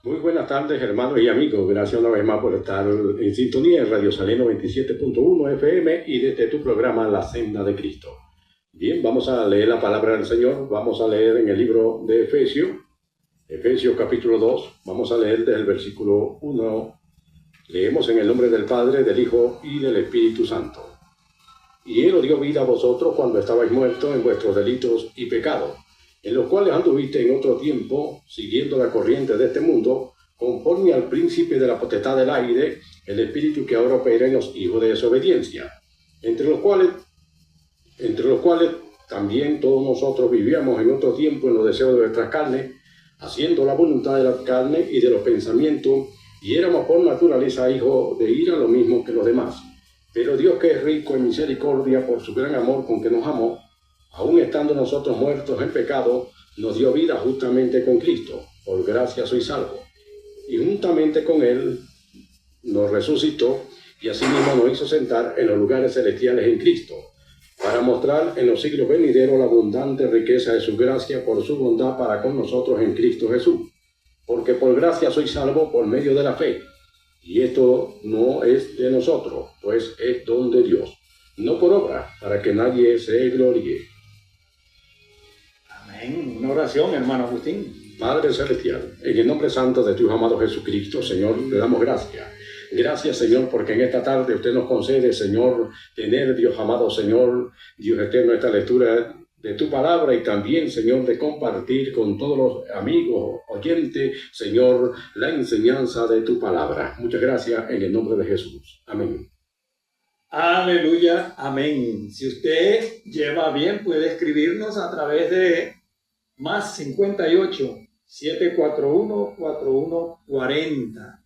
Muy buenas tardes, hermanos y amigos. Gracias una vez más por estar en sintonía en Radio Saleno 97.1 FM y desde tu programa La Senda de Cristo. Bien, vamos a leer la palabra del Señor. Vamos a leer en el libro de Efesios capítulo 2. Vamos a leer desde el versículo 1. Leemos en el nombre del Padre, del Hijo y del Espíritu Santo. Y Él os dio vida a vosotros cuando estabais muertos en vuestros delitos y pecados, en los cuales anduviste en otro tiempo, siguiendo la corriente de este mundo, conforme al príncipe de la potestad del aire, el espíritu que ahora opera en los hijos de desobediencia, entre los cuales también todos nosotros vivíamos en otro tiempo en los deseos de nuestras carnes, haciendo la voluntad de la carne y de los pensamientos, y éramos por naturaleza hijos de ira lo mismo que los demás. Pero Dios, que es rico en misericordia por su gran amor con que nos amó, aun estando nosotros muertos en pecado, nos dio vida justamente con Cristo. Por gracia sois salvos. Y juntamente con Él nos resucitó y asimismo nos hizo sentar en los lugares celestiales en Cristo, para mostrar en los siglos venideros la abundante riqueza de su gracia por su bondad para con nosotros en Cristo Jesús. Porque por gracia sois salvos por medio de la fe. Y esto no es de nosotros, pues es don de Dios, no por obra, para que nadie se gloríe. Amén. Una oración, hermano Agustín. Padre Celestial, en el nombre santo de tu amado Jesucristo, Señor, te damos gracias. Gracias, Señor, porque en esta tarde usted nos concede, Señor, tener, Dios amado, Señor, Dios eterno, esta lectura de tu palabra y también, Señor, de compartir con todos los amigos, oyentes, Señor, la enseñanza de tu palabra. Muchas gracias en el nombre de Jesús. Amén. Aleluya, amén. Si usted lleva bien, puede escribirnos a través de más 58 741 4140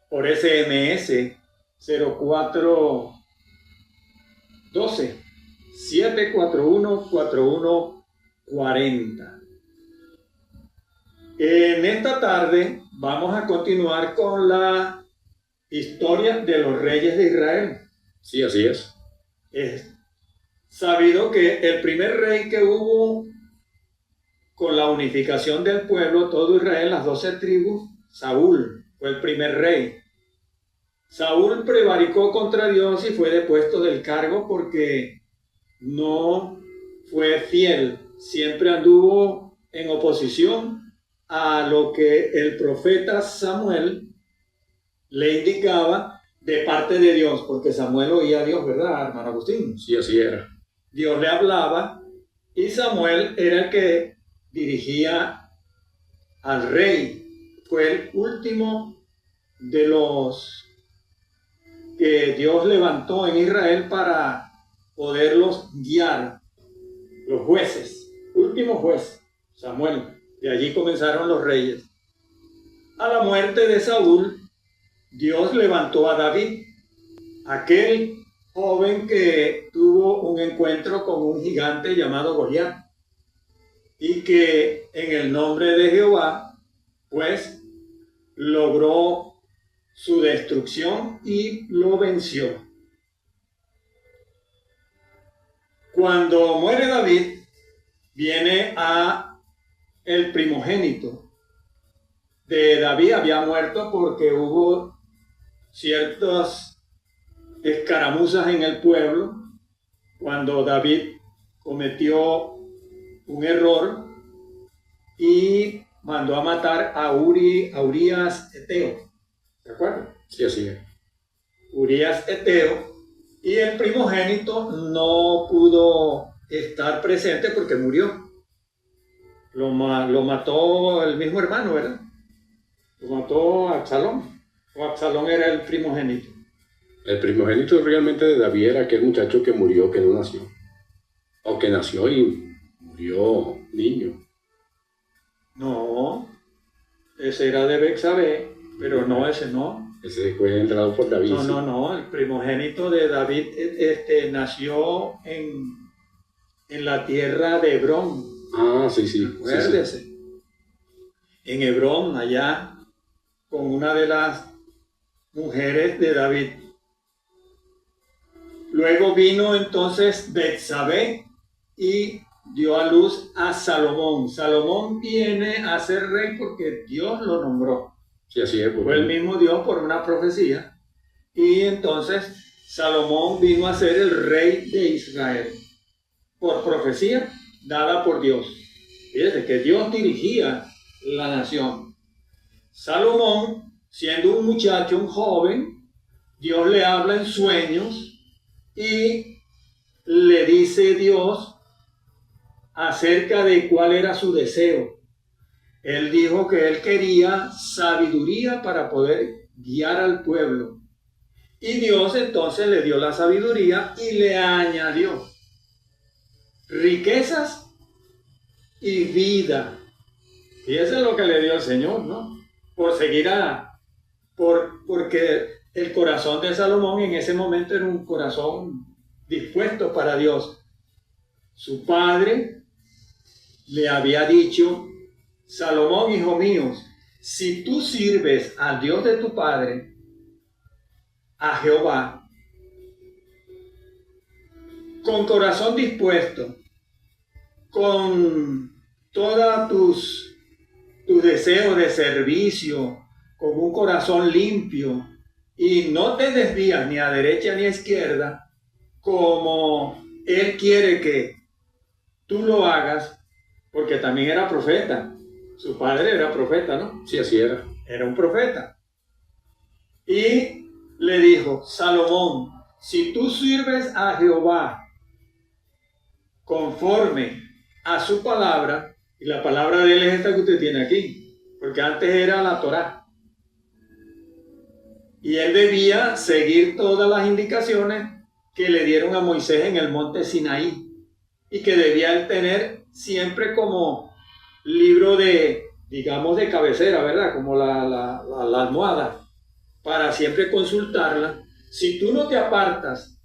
por SMS 0412 741 4140. En esta tarde vamos a continuar con la historia de los reyes de Israel. Sí, así es. Es sabido que el primer rey que hubo con la unificación del pueblo, todo Israel, las 12 tribus, Saúl fue el primer rey. Saúl prevaricó contra Dios y fue depuesto del cargo porque no fue fiel. Siempre anduvo en oposición a lo que el profeta Samuel le indicaba de parte de Dios, porque Samuel oía a Dios, ¿verdad, hermano Agustín? Sí, así era. Dios le hablaba y Samuel era el que dirigía al rey. Fue el último de los que Dios levantó en Israel para poderlos guiar, los jueces, último juez, Samuel. De allí comenzaron los reyes. A la muerte de Saúl, Dios levantó a David, aquel joven que tuvo un encuentro con un gigante llamado Goliat y que en el nombre de Jehová, pues, logró su destrucción y lo venció. Cuando muere David, viene a el primogénito de David. Había muerto porque hubo ciertas escaramuzas en el pueblo cuando David cometió un error y mandó a matar a Urías Eteo. ¿De acuerdo? Sí, así es. Urías Eteo, y el primogénito no pudo estar presente porque murió. Lo mató el mismo hermano, ¿verdad? Lo mató Absalón. O Absalón era el primogénito. El primogénito realmente de David era aquel muchacho que murió, que no nació. O que nació y murió niño. No, ese era de Betsabé, pero no, ese no. Ese fue entrado por David. No, el primogénito de David nació en la tierra de Hebrón. Ah, sí. Acuérdese. Sí. En Hebrón, allá, con una de las mujeres de David. Luego vino entonces Betsabé y dio a luz a Salomón. Salomón viene a ser rey porque Dios lo nombró. Sí, así es. Fue el mismo Dios por una profecía. Y entonces Salomón vino a ser el rey de Israel por profecía dada por Dios. Fíjate que Dios dirigía la nación. Salomón, siendo un muchacho, un joven, Dios le habla en sueños y le dice Dios acerca de cuál era su deseo. Él dijo que él quería sabiduría para poder guiar al pueblo. Y Dios entonces le dio la sabiduría y le añadió riquezas y vida. Y eso es lo que le dio el Señor, ¿no? Porque el corazón de Salomón en ese momento era un corazón dispuesto para Dios. Su padre le había dicho: Salomón, hijo mío, si tú sirves al Dios de tu padre, a Jehová, con corazón dispuesto, con todos tus deseos de servicio, con un corazón limpio, y no te desvías ni a derecha ni a izquierda, como Él quiere que tú lo hagas, porque también era profeta. Su padre era profeta, ¿no? Sí, así era. Era un profeta. Y le dijo: Salomón, si tú sirves a Jehová conforme a su palabra, y la palabra de él es esta que usted tiene aquí, porque antes era la Torá, y él debía seguir todas las indicaciones que le dieron a Moisés en el monte Sinaí, y que debía él tener siempre como libro de, digamos, de cabecera, ¿verdad? Como la almohada, para siempre consultarla. Si tú no te apartas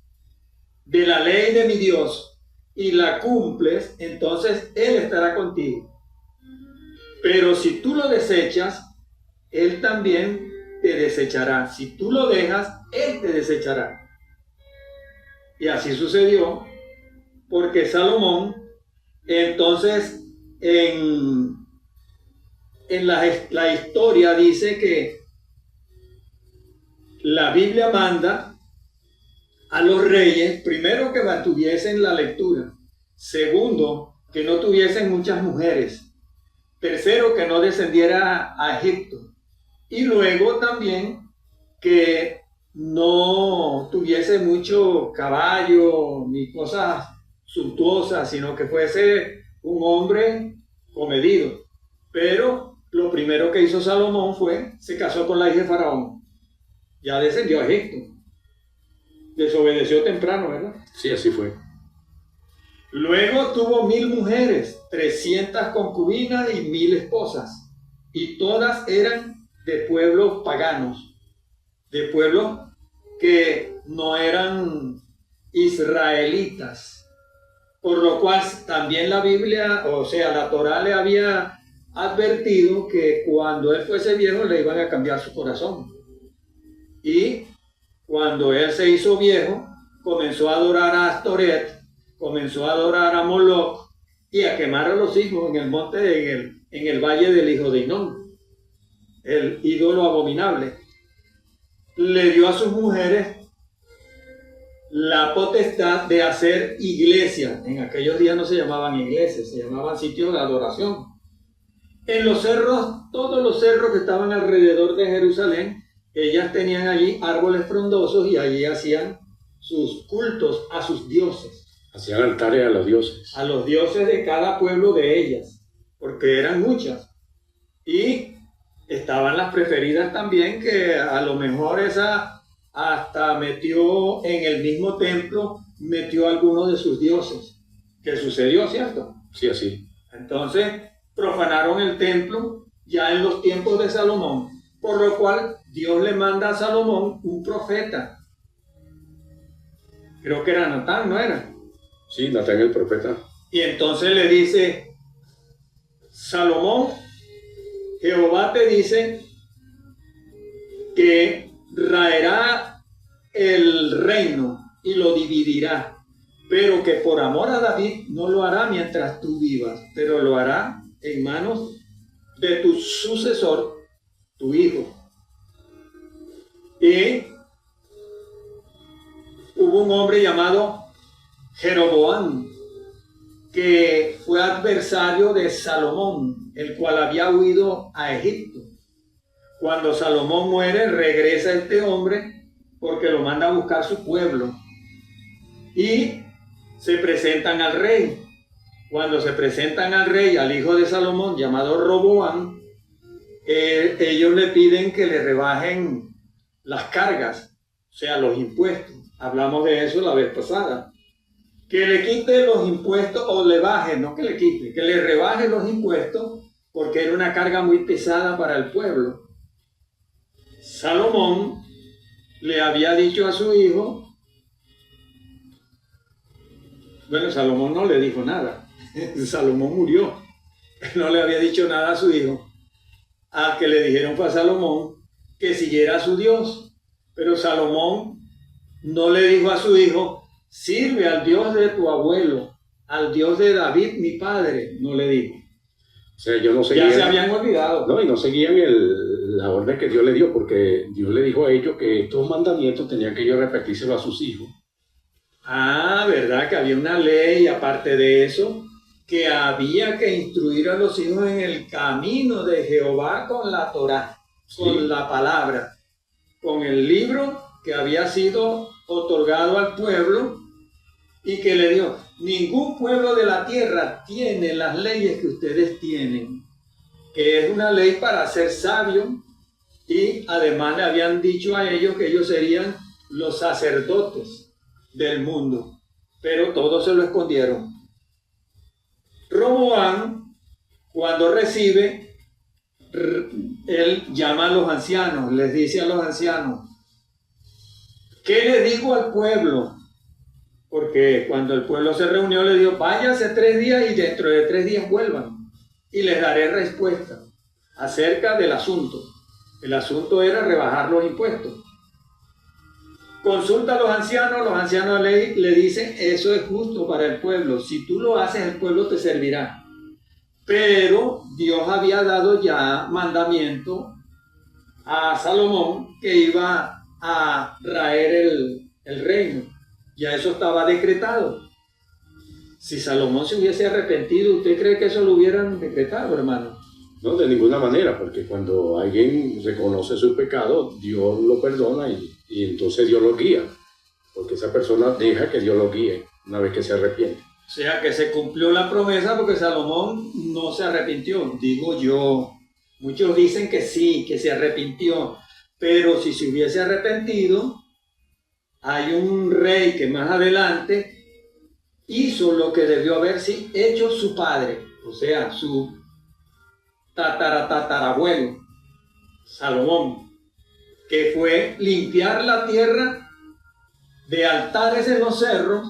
de la ley de mi Dios y la cumples, entonces Él estará contigo. Pero si tú lo desechas, Él también te desechará. Si tú lo dejas, Él te desechará. Y así sucedió, porque Salomón, entonces, en la historia dice que la Biblia manda a los reyes, primero, que mantuviesen la lectura; segundo, que no tuviesen muchas mujeres; tercero, que no descendiera a Egipto; y luego también que no tuviese mucho caballo ni cosas suntuosas, sino que fuese un hombre comedido. Pero lo primero que hizo Salomón fue, se casó con la hija de Faraón. Ya descendió a Egipto. Desobedeció temprano, ¿verdad? Sí, así fue. Luego tuvo 1000 mujeres, 300 concubinas y 1000 esposas. Y todas eran de pueblos paganos, de pueblos que no eran israelitas. Por lo cual también la Biblia, o sea, la Torá le había advertido que cuando él fuese viejo le iban a cambiar su corazón. Y cuando él se hizo viejo, comenzó a adorar a Astoret, comenzó a adorar a Moloch y a quemar a los hijos en el monte, en el valle del hijo de Hinón, el ídolo abominable. Le dio a sus mujeres la potestad de hacer iglesias. En aquellos días no se llamaban iglesias, se llamaban sitios de adoración. En los cerros, todos los cerros que estaban alrededor de Jerusalén, ellas tenían allí árboles frondosos y allí hacían sus cultos a sus dioses. Hacían altares a los dioses. A los dioses de cada pueblo de ellas, porque eran muchas. Y estaban las preferidas también, que a lo mejor esa hasta metió en el mismo templo, metió algunos de sus dioses. ¿Qué sucedió, cierto? Sí, así. Entonces profanaron el templo ya en los tiempos de Salomón, por lo cual Dios le manda a Salomón un profeta. Creo que era Natán, ¿no era? Sí, Natán el profeta. Y entonces le dice: Salomón, Jehová te dice que raerá el reino y lo dividirá, pero que por amor a David no lo hará mientras tú vivas, pero lo hará en manos de tu sucesor, tu hijo. Y hubo un hombre llamado Jeroboam, que fue adversario de Salomón, el cual había huido a Egipto. Cuando Salomón muere, regresa este hombre porque lo manda a buscar su pueblo. Y se presentan al rey. Cuando se presentan al rey, al hijo de Salomón, llamado Roboam, ellos le piden que le rebajen las cargas, o sea, los impuestos. Hablamos de eso la vez pasada. Que le quite los impuestos, o le baje, no que le quite, que le rebaje los impuestos, porque era una carga muy pesada para el pueblo. Salomón le había dicho a su hijo, bueno, Salomón no le dijo nada, Salomón murió, no le había dicho nada a su hijo. Al que le dijeron fue a Salomón que siguiera a su Dios, pero Salomón no le dijo a su hijo, sirve al Dios de tu abuelo, al Dios de David mi padre, no le dijo. O sea, ellos no seguían, ya se habían olvidado. No, y no seguían la orden que Dios le dio, porque Dios le dijo a ellos que estos mandamientos tenían que ellos repetírselo a sus hijos. Ah, ¿verdad? Que había una ley, aparte de eso, que había que instruir a los hijos en el camino de Jehová con la Torá, sí, con la palabra, con el libro que había sido otorgado al pueblo y que le dio. Ningún pueblo de la tierra tiene las leyes que ustedes tienen, que es una ley para ser sabio, y además le habían dicho a ellos que ellos serían los sacerdotes del mundo, pero todos se lo escondieron. Roboam, cuando recibe, él llama a los ancianos, les dice a los ancianos, ¿qué le digo al pueblo? Porque cuando el pueblo se reunió le dijo, váyanse 3 días y dentro de 3 días vuelvan y les daré respuesta acerca del asunto. El asunto era rebajar los impuestos. Consulta a los ancianos le dicen, eso es justo para el pueblo, si tú lo haces el pueblo te servirá. Pero Dios había dado ya mandamiento a Salomón que iba a traer el reino. Ya eso estaba decretado. Si Salomón se hubiese arrepentido, ¿usted cree que eso lo hubieran decretado, hermano? No, de ninguna manera, porque cuando alguien reconoce su pecado, Dios lo perdona y entonces Dios lo guía, porque esa persona deja que Dios lo guíe una vez que se arrepiente. O sea que se cumplió la promesa porque Salomón no se arrepintió, digo yo. Muchos dicen que sí, que se arrepintió, pero si se hubiese arrepentido, hay un rey que más adelante hizo lo que debió haber hecho su padre, o sea, su tatarabuelo, Salomón, que fue limpiar la tierra de altares en los cerros,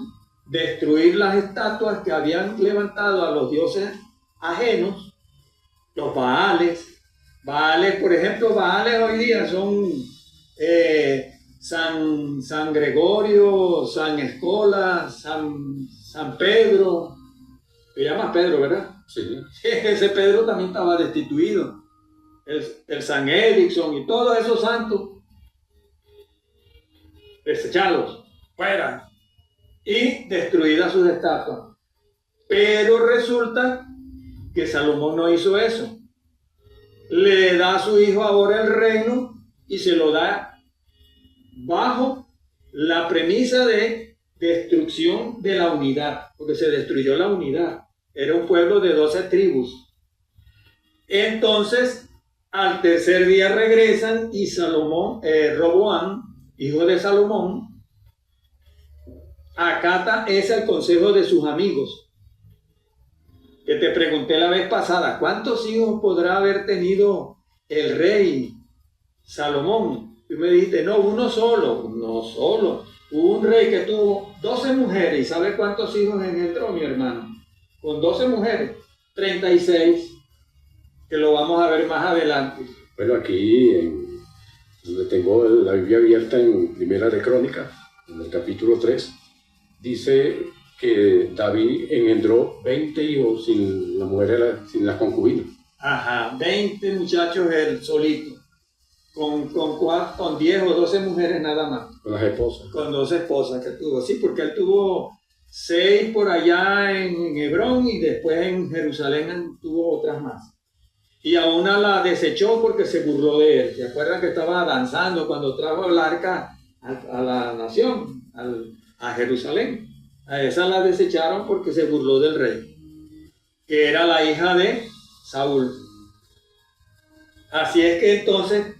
destruir las estatuas que habían levantado a los dioses ajenos, los Baales. Baales, por ejemplo, Baales hoy día son San Gregorio, San Escola, San Pedro. Te llamas Pedro, ¿verdad? Sí. Ese Pedro también estaba destituido. El San Erickson y todos esos santos desechados, fuera, y destruidas sus estatuas. Pero resulta que Salomón no hizo eso. Le da a su hijo ahora el reino y se lo da bajo la premisa de destrucción de la unidad, porque se destruyó la unidad. Era un pueblo de 12 tribus. Entonces, al tercer día regresan y Roboam, hijo de Salomón, acata el consejo de sus amigos. Que te pregunté la vez pasada, ¿cuántos hijos podrá haber tenido el rey Salomón? Y me dijiste, no, uno solo. Hubo un rey que tuvo 12 mujeres. ¿Y sabe cuántos hijos engendró, mi hermano? Con 12 mujeres, 36, que lo vamos a ver más adelante. Bueno, aquí, donde tengo la Biblia abierta en Primera de Crónicas, en el capítulo 3, dice que David engendró 20 hijos sin la mujer, sin las concubinas. Ajá, 20 muchachos él solito, con 10 o 12 mujeres nada más. Con las esposas. Con 2 esposas que tuvo, sí, porque él tuvo 6 por allá en Hebrón y después en Jerusalén tuvo otras más. Y a una la desechó porque se burló de él. ¿Se acuerdan que estaba danzando cuando trajo el arca a la nación, a Jerusalén? A esa la desecharon porque se burló del rey, que era la hija de Saúl. Así es que entonces,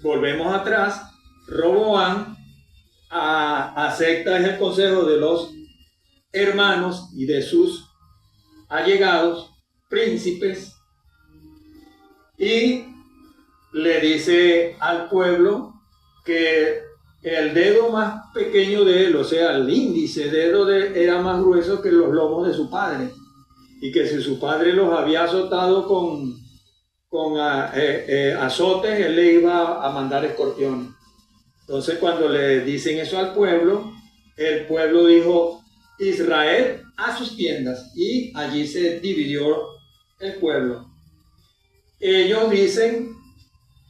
volvemos atrás, Roboam acepta el consejo de los hermanos y de sus allegados, príncipes, y le dice al pueblo que el dedo más pequeño de él, o sea, el índice dedo de él, era más grueso que los lomos de su padre, y que si su padre los había azotado con azotes, él le iba a mandar escorpiones. Entonces, cuando le dicen eso al pueblo, el pueblo dijo: Israel a sus tiendas, y allí se dividió el pueblo. Ellos dicen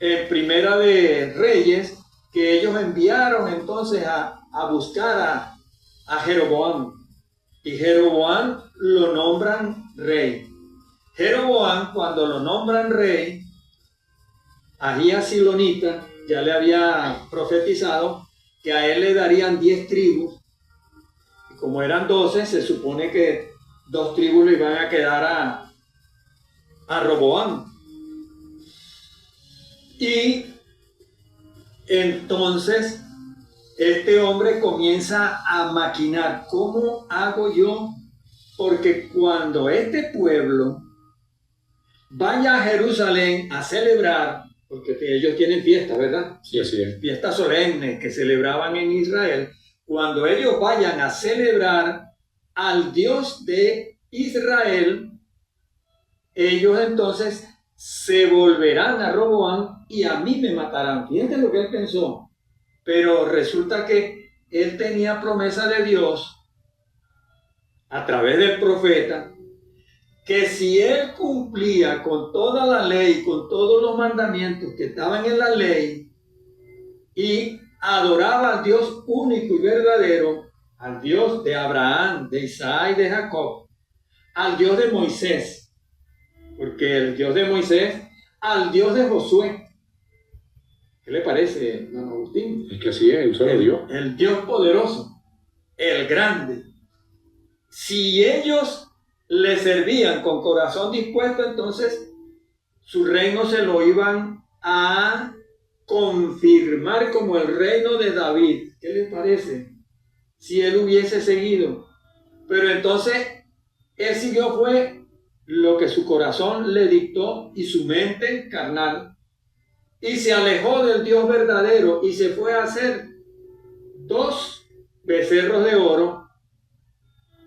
en Primera de Reyes que ellos enviaron entonces a buscar a Jeroboam, y Jeroboam lo nombran rey. Jeroboam, cuando lo nombran rey, Ahías Silonita ya le había profetizado que a él le darían 10 tribus, y como eran 12, se supone que 2 tribus le iban a quedar a Roboam. Y entonces este hombre comienza a maquinar: ¿cómo hago yo? Porque cuando este pueblo vaya a Jerusalén a celebrar, porque ellos tienen fiestas, ¿verdad? Sí, así es. Fiestas solemnes que celebraban en Israel. Cuando ellos vayan a celebrar al Dios de Israel, ellos entonces se volverán a Roboam y a mí me matarán. Fíjense lo que él pensó. Pero resulta que él tenía promesa de Dios a través del profeta, que si él cumplía con toda la ley, con todos los mandamientos que estaban en la ley, y adoraba al Dios único y verdadero, al Dios de Abraham, de Isaac y de Jacob, al Dios de Moisés, porque el Dios de Moisés, al Dios de Josué. ¿Qué le parece, don Agustín? Es que así es, un solo Dios. El Dios poderoso, el grande. Si ellos le servían con corazón dispuesto, entonces su reino se lo iban a confirmar como el reino de David. ¿Qué les parece? Si él hubiese seguido. Pero entonces él siguió fue lo que su corazón le dictó y su mente carnal, y se alejó del Dios verdadero y se fue a hacer 2 becerros de oro,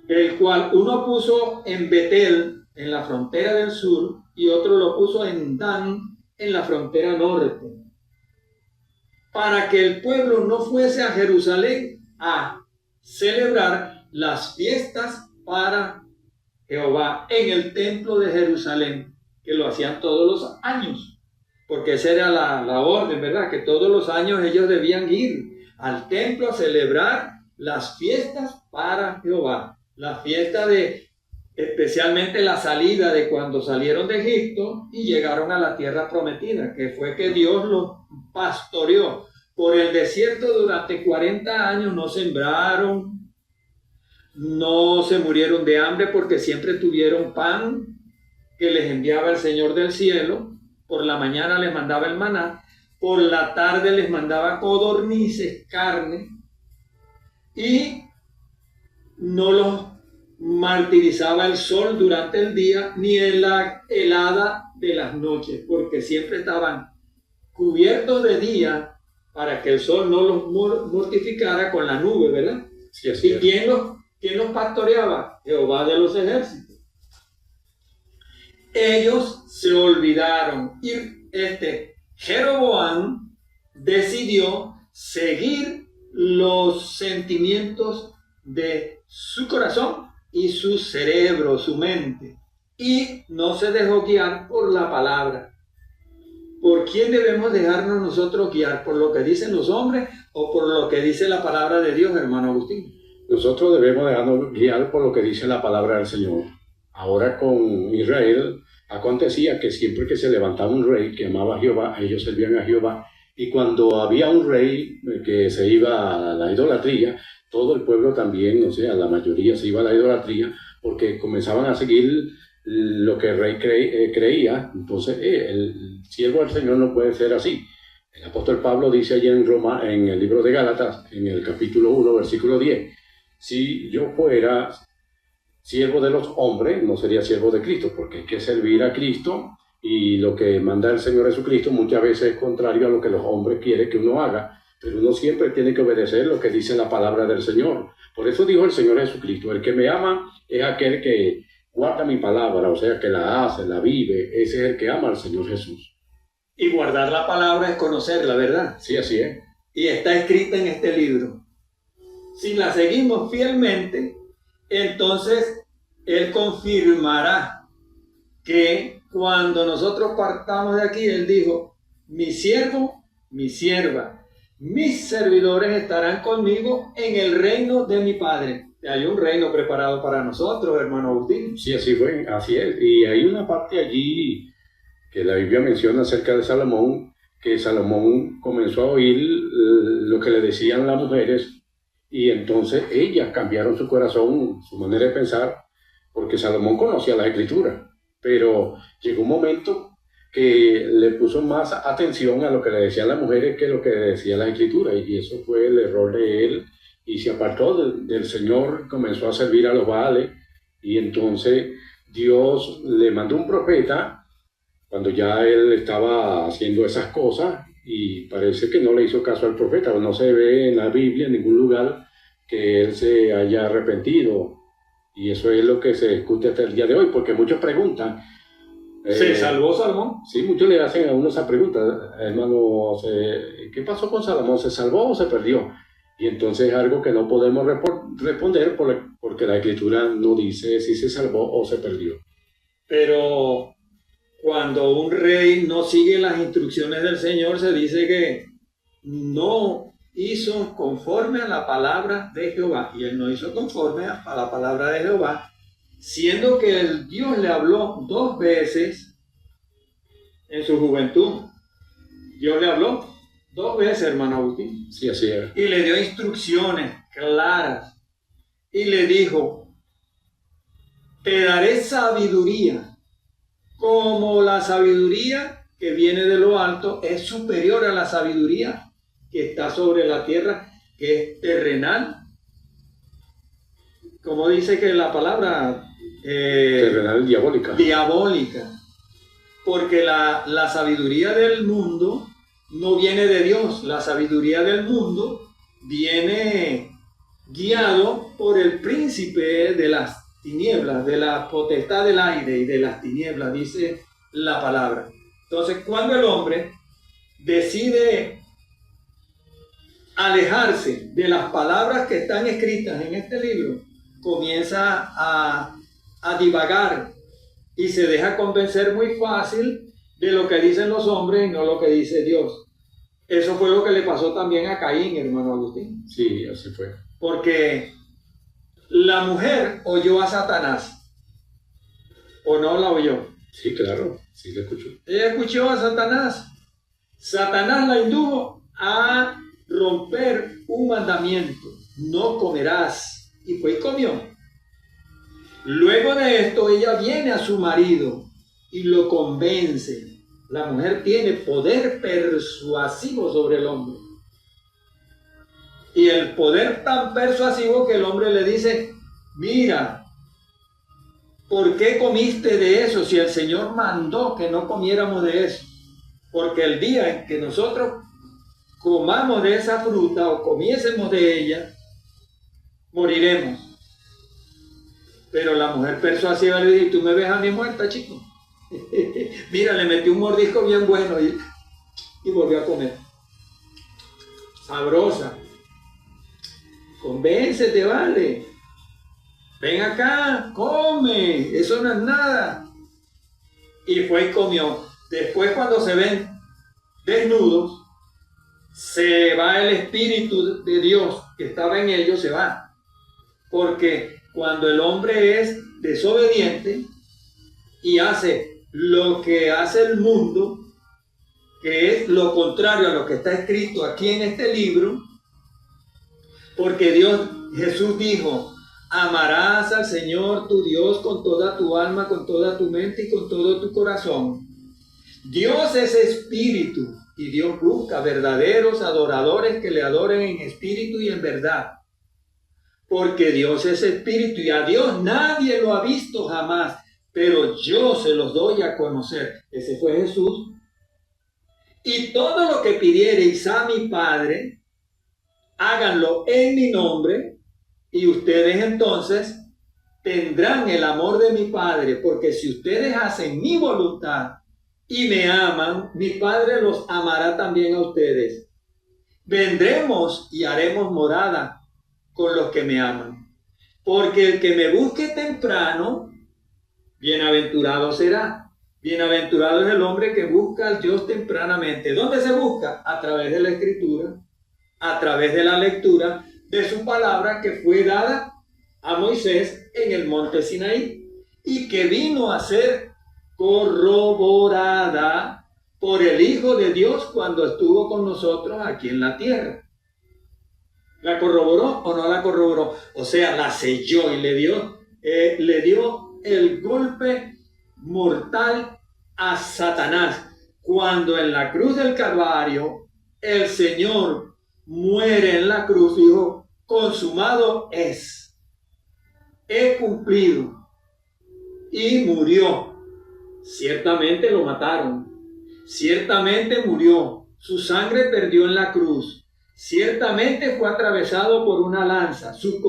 el cual uno puso en Betel, en la frontera del sur, y otro lo puso en Dan, en la frontera norte, para que el pueblo no fuese a Jerusalén a celebrar las fiestas para Jehová en el templo de Jerusalén, que lo hacían todos los años, porque esa era la orden, ¿verdad? Que todos los años ellos debían ir al templo a celebrar las fiestas para Jehová, la fiesta de, especialmente la salida de cuando salieron de Egipto y llegaron a la tierra prometida, que fue que Dios los pastoreó por el desierto durante 40 años, no sembraron, no se murieron de hambre porque siempre tuvieron pan que les enviaba el Señor del cielo. Por la mañana les mandaba el maná, por la tarde les mandaba codornices, carne, y no los martirizaba el sol durante el día ni en la helada de las noches, porque siempre estaban cubiertos de día para que el sol no los mortificara con la nube, ¿verdad? Sí, así es. ¿Y quién los pastoreaba? Jehová de los ejércitos. Ellos se olvidaron y Jeroboam decidió seguir los sentimientos de su corazón y su cerebro, su mente, y no se dejó guiar por la palabra. ¿Por quién debemos dejarnos nosotros guiar? ¿Por lo que dicen los hombres o por lo que dice la palabra de Dios, hermano Agustín? Nosotros debemos dejarnos guiar por lo que dice la palabra del Señor. Ahora con Israel acontecía que siempre que se levantaba un rey que amaba a Jehová, ellos servían a Jehová, y cuando había un rey que se iba a la idolatría, todo el pueblo también, o sea, la mayoría se iba a la idolatría, porque comenzaban a seguir lo que el rey creía. Entonces el siervo del Señor no puede ser así. El apóstol Pablo dice allí en Roma, en el libro de Gálatas, en el capítulo 1, versículo 10, si yo fuera siervo de los hombres, no sería siervo de Cristo, porque hay que servir a Cristo, y lo que manda el Señor Jesucristo muchas veces es contrario a lo que los hombres quieren que uno haga, pero uno siempre tiene que obedecer lo que dice la palabra del Señor. Por eso dijo el Señor Jesucristo, el que me ama es aquel que guarda mi palabra, o sea, que la hace, la vive, ese es el que ama al Señor Jesús. Y guardar la palabra es conocerla, ¿verdad? Sí, así es. Y está escrita en este libro. Si la seguimos fielmente, entonces Él confirmará que cuando nosotros partamos de aquí, Él dijo, mi siervo, mi sierva, mis servidores estarán conmigo en el reino de mi Padre. Hay un reino preparado para nosotros, hermano Agustín. Sí, así fue, así es. Y hay una parte allí que la Biblia menciona acerca de Salomón, que Salomón comenzó a oír lo que le decían las mujeres, y entonces ellas cambiaron su corazón, su manera de pensar, porque Salomón conocía las Escrituras, pero llegó un momento que le puso más atención a lo que le decían las mujeres que lo que decían las Escrituras, y eso fue el error de él, y se apartó del Señor, comenzó a servir a los Baales, y entonces Dios le mandó un profeta cuando ya él estaba haciendo esas cosas, y parece que no le hizo caso al profeta. No se ve en la Biblia en ningún lugar que él se haya arrepentido, y eso es lo que se discute hasta el día de hoy, porque muchos preguntan, ¿se salvó Salomón? Sí, muchos le hacen a uno esa pregunta, hermano, ¿qué pasó con Salomón? ¿Se salvó o se perdió? Y entonces es algo que no podemos responder porque la Escritura no dice si se salvó o se perdió. Pero cuando un rey no sigue las instrucciones del Señor, se dice que no hizo conforme a la palabra de Jehová. Y él no hizo conforme a la palabra de Jehová, siendo que el Dios le habló 2 veces en su juventud. Dios le habló 2 veces, hermano Agustín. Sí, así es. Y le dio instrucciones claras. Y le dijo, te daré sabiduría, como la sabiduría que viene de lo alto es superior a la sabiduría que está sobre la tierra, que es terrenal. Como dice que la palabra... terrenal, diabólica. Diabólica. Porque la sabiduría del mundo no viene de Dios. La sabiduría del mundo viene guiado por el príncipe de las tinieblas, de la potestad del aire y de las tinieblas, dice la palabra. Entonces, cuando el hombre decide alejarse de las palabras que están escritas en este libro, comienza a divagar y se deja convencer muy fácil de lo que dicen los hombres y no lo que dice Dios. Eso fue lo que le pasó también a Caín, hermano Agustín. Sí, así fue. Porque la mujer oyó a Satanás, ¿o no la oyó? Sí, claro, sí la escuchó. Ella escuchó a Satanás. Satanás la indujo a romper un mandamiento: no comerás. Y fue y comió. Luego de esto, ella viene a su marido y lo convence. La mujer tiene poder persuasivo sobre el hombre. Y el poder tan persuasivo que el hombre le dice, mira, ¿por qué comiste de eso si el Señor mandó que no comiéramos de eso? Porque el día en que nosotros comamos de esa fruta o comiésemos de ella, moriremos. Pero la mujer persuasiva le dice, ¿tú me ves a mí muerta, chico? Mira, le metí un mordisco bien bueno y volvió a comer. Sabrosa. Convéncete, vale. ven acá, come, eso no es nada. Y fue y comió. Después, cuando se ven desnudos, se va el Espíritu de Dios que estaba en ellos, se va. Porque cuando el hombre es desobediente y hace lo que hace el mundo, que es lo contrario a lo que está escrito aquí en este libro, porque Jesús dijo, amarás al Señor tu Dios con toda tu alma, con toda tu mente y con todo tu corazón. Dios es espíritu y Dios busca verdaderos adoradores que le adoren en espíritu y en verdad. Porque Dios es espíritu y a Dios nadie lo ha visto jamás, pero yo se los doy a conocer. Ese fue Jesús. Y todo lo que pidiereis a mi Padre, háganlo en mi nombre, y ustedes entonces tendrán el amor de mi Padre, porque si ustedes hacen mi voluntad y me aman, mi Padre los amará también a ustedes. Vendremos y haremos morada con los que me aman. Porque el que me busque temprano, bienaventurado será. Bienaventurado es el hombre que busca al Dios tempranamente. ¿Dónde se busca? A través de la Escritura, a través de la lectura de su palabra que fue dada a Moisés en el monte Sinaí y que vino a ser corroborada por el Hijo de Dios cuando estuvo con nosotros aquí en la tierra. ¿La corroboró o no la corroboró? O sea, la selló y le dio el golpe mortal a Satanás. Cuando en la cruz del Calvario el Señor muere en la cruz, dijo, consumado es, he cumplido, y murió. Ciertamente lo mataron, ciertamente murió, su sangre perdió en la cruz, ciertamente fue atravesado por una lanza, su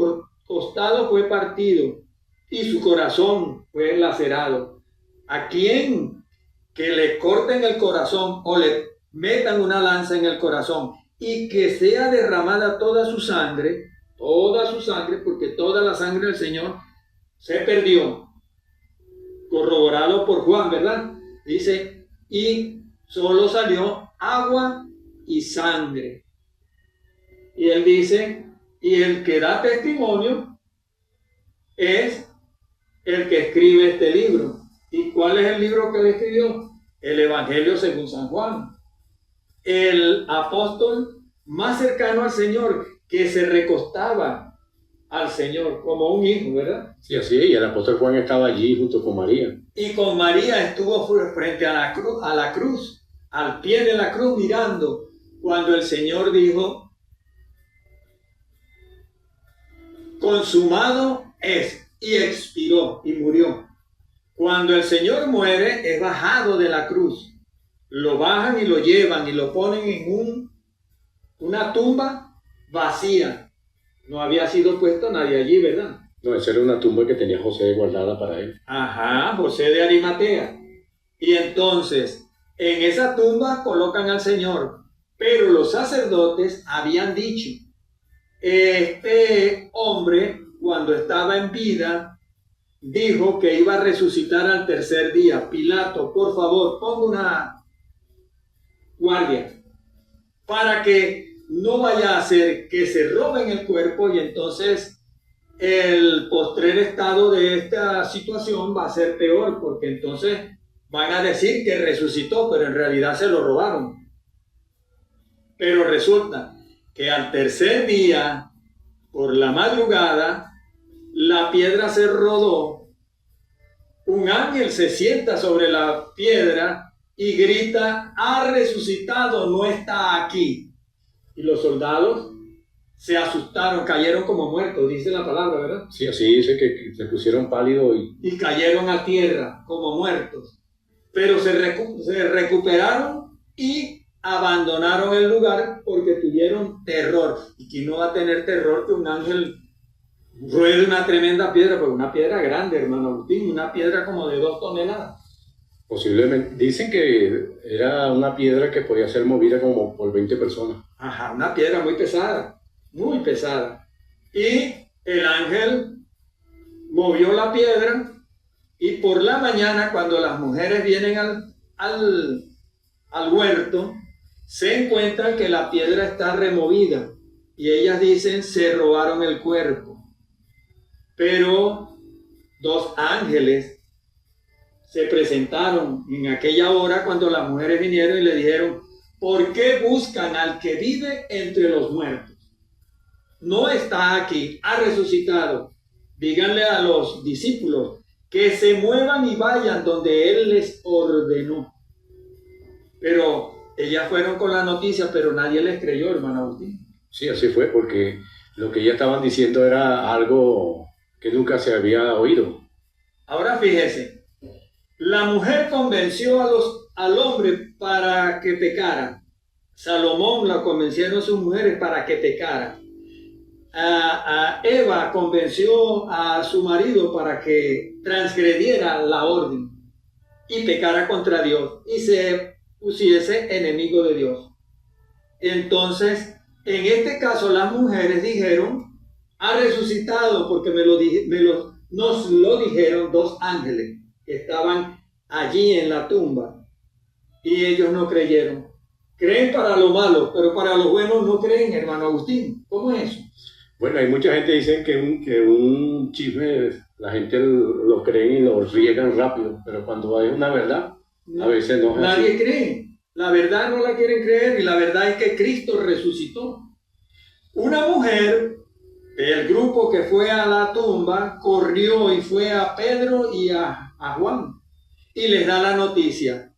costado fue partido y su corazón fue lacerado. ¿A quien que le corten el corazón o le metan una lanza en el corazón y que sea derramada toda su sangre, porque toda la sangre del Señor se perdió? Corroborado por Juan, ¿verdad? Dice, y solo salió agua y sangre. Y él dice, y el que da testimonio es el que escribe este libro. ¿Y cuál es el libro que él escribió? El Evangelio según San Juan. El apóstol más cercano al Señor, que se recostaba al Señor como un hijo, ¿verdad? Sí, así es. Y el apóstol Juan estaba allí junto con María. Y con María estuvo frente a la cruz, al pie de la cruz mirando, cuando el Señor dijo, consumado es, y expiró y murió. Cuando el Señor muere, es bajado de la cruz. Lo bajan y lo llevan y lo ponen en una tumba vacía. No había sido puesto nadie allí, ¿verdad? No, esa era una tumba que tenía José guardada para él. Ajá, José de Arimatea. Y entonces, en esa tumba colocan al Señor. Pero los sacerdotes habían dicho, este hombre, cuando estaba en vida, dijo que iba a resucitar al tercer día. Pilato, por favor, ponga una guardia para que no vaya a hacer que se roben el cuerpo y entonces el postrer estado de esta situación va a ser peor, porque entonces van a decir que resucitó, pero en realidad se lo robaron. Pero resulta que al tercer día, por la madrugada, la piedra se rodó, un ángel se sienta sobre la piedra y grita, ha resucitado, no está aquí. Y los soldados se asustaron, cayeron como muertos, dice la palabra, ¿verdad? Sí, así dice que se pusieron pálidos y cayeron a tierra como muertos. Pero se recuperaron y abandonaron el lugar porque tuvieron terror. ¿Y quién no va a tener terror que un ángel ruede una tremenda piedra? Pues una piedra grande, hermano Agustín, una piedra como de 2 toneladas. Posiblemente. Dicen que era una piedra que podía ser movida como por 20 personas. Ajá, una piedra muy pesada, muy pesada. Y el ángel movió la piedra y por la mañana cuando las mujeres vienen al huerto, se encuentran que la piedra está removida y ellas dicen se robaron el cuerpo. Pero dos ángeles se presentaron en aquella hora cuando las mujeres vinieron y le dijeron: ¿por qué buscan al que vive entre los muertos? No está aquí, ha resucitado. Díganle a los discípulos que se muevan y vayan donde Él les ordenó. Pero ellas fueron con la noticia, pero nadie les creyó, hermano Agustín. Sí, así fue, porque lo que ya estaban diciendo era algo que nunca se había oído. Ahora fíjese, la mujer convenció al hombre para que pecara. Salomón la convencieron sus mujeres para que pecara. A Eva convenció a su marido para que transgrediera la orden y pecara contra Dios y se pusiese enemigo de Dios. Entonces, en este caso las mujeres dijeron: ha resucitado, porque nos lo dijeron dos ángeles que estaban allí en la tumba, y ellos no creyeron. Creen para lo malo, pero para lo bueno no creen, hermano Agustín. ¿Cómo es eso? Bueno, hay mucha gente que dice que un chisme la gente lo cree y lo riegan rápido, pero cuando hay una verdad, a veces no es nadie así. cree. La verdad no la quieren creer, y la verdad es que Cristo resucitó. Una mujer del grupo que fue a la tumba corrió y fue a Pedro y a Juan y les da la noticia: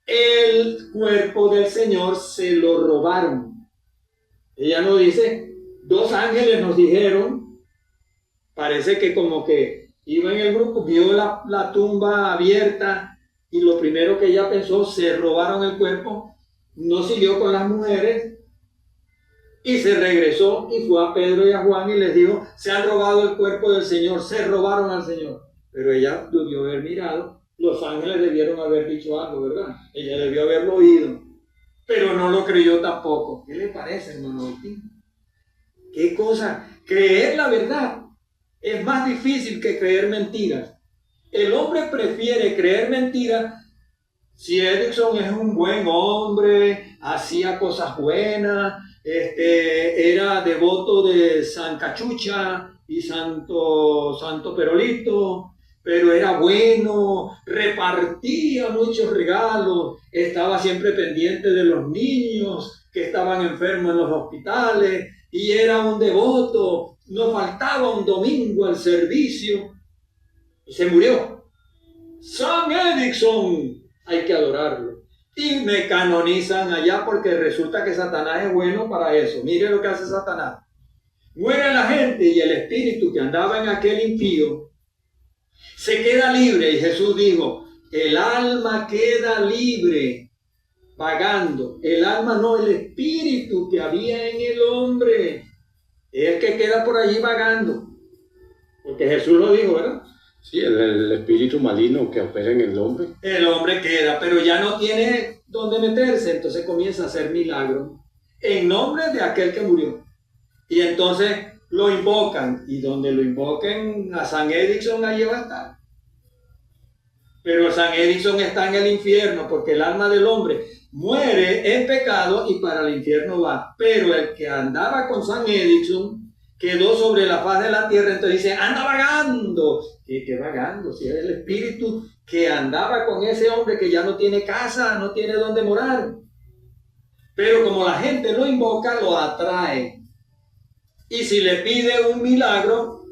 el cuerpo del Señor se lo robaron. Ella no dice, dos ángeles nos dijeron. Parece que como que iba en el grupo, vio la tumba abierta y lo primero que ella pensó: se robaron el cuerpo. No siguió con las mujeres y se regresó y fue a Pedro y a Juan y les dijo: se han robado el cuerpo del Señor, se robaron al Señor. Pero ella debió haber mirado. Los ángeles debieron haber dicho algo, ¿verdad? Ella debió haberlo oído, pero no lo creyó tampoco. ¿Qué le parece, hermano Agustín? ¿Qué cosa? Creer la verdad es más difícil que creer mentiras. El hombre prefiere creer mentiras. Si Edison es un buen hombre, hacía cosas buenas, era devoto de San Cachucha y Santo Perolito, pero era bueno, repartía muchos regalos, estaba siempre pendiente de los niños que estaban enfermos en los hospitales, y era un devoto, no faltaba un domingo al servicio, y se murió. San Edison, hay que adorarlo. Y me canonizan allá porque resulta que Satanás es bueno para eso. Mire lo que hace Satanás. Muere la gente y el espíritu que andaba en aquel impío se queda libre, y Jesús dijo: el alma queda libre vagando. El alma no, el espíritu que había en el hombre es el que queda por allí vagando, porque Jesús lo dijo, ¿verdad? Sí, el espíritu maligno que opera en el hombre. El hombre queda, pero ya no tiene dónde meterse, entonces comienza a hacer milagros en nombre de aquel que murió. Y entonces lo invocan, y donde lo invoquen a San Edison, allí va a estar. Pero San Edison está en el infierno, porque el alma del hombre muere en pecado y para el infierno va. Pero el que andaba con San Edison quedó sobre la faz de la tierra. Entonces dice: anda vagando. ¿Qué vagando? Si es el espíritu que andaba con ese hombre que ya no tiene casa, no tiene dónde morar. Pero como la gente lo invoca, lo atrae. Y si le pide un milagro,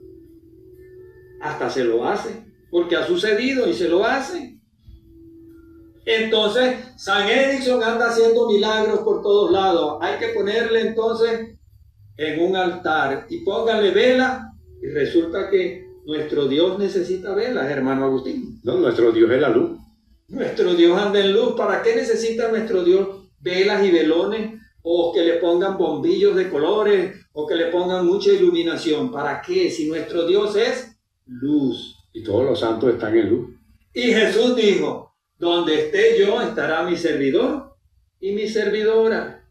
hasta se lo hace, porque ha sucedido y se lo hace. Entonces, San Edison anda haciendo milagros por todos lados. Hay que ponerle entonces en un altar y póngale vela, y resulta que nuestro Dios necesita velas, hermano Agustín. No, nuestro Dios es la luz. Nuestro Dios anda en luz. ¿Para qué necesita nuestro Dios velas y velones? O que le pongan bombillos de colores, o que le pongan mucha iluminación. ¿Para qué? Si nuestro Dios es luz. Y todos los santos están en luz. Y Jesús dijo: donde esté yo, estará mi servidor y mi servidora.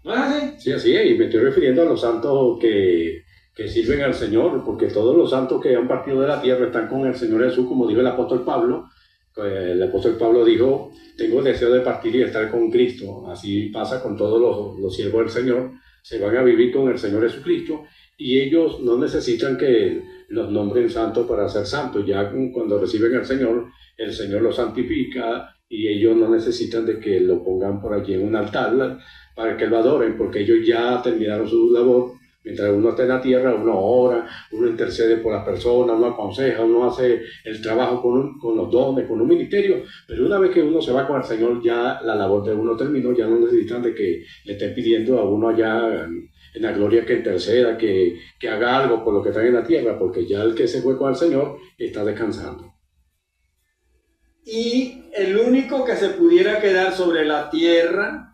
¿No es así? Sí, así es. Y me estoy refiriendo a los santos que que sirven al Señor, porque todos los santos que han partido de la tierra están con el Señor Jesús, como dijo el apóstol Pablo. El apóstol Pablo dijo, tengo el deseo de partir y estar con Cristo. Así pasa con todos los siervos del Señor, se van a vivir con el Señor Jesucristo, y ellos no necesitan que los nombren santos para ser santos. Ya cuando reciben al Señor, el Señor los santifica, y ellos no necesitan de que lo pongan por allí en un altar para que lo adoren, porque ellos ya terminaron su labor. Mientras uno está en la tierra, uno ora, uno intercede por las personas, uno aconseja, uno hace el trabajo con los dones, con un ministerio, pero una vez que uno se va con el Señor, ya la labor de uno terminó, ya no necesitan de que le estén pidiendo a uno allá en la gloria que interceda, que haga algo por lo que están en la tierra, porque ya el que se fue con el Señor está descansando. Y el único que se pudiera quedar sobre la tierra,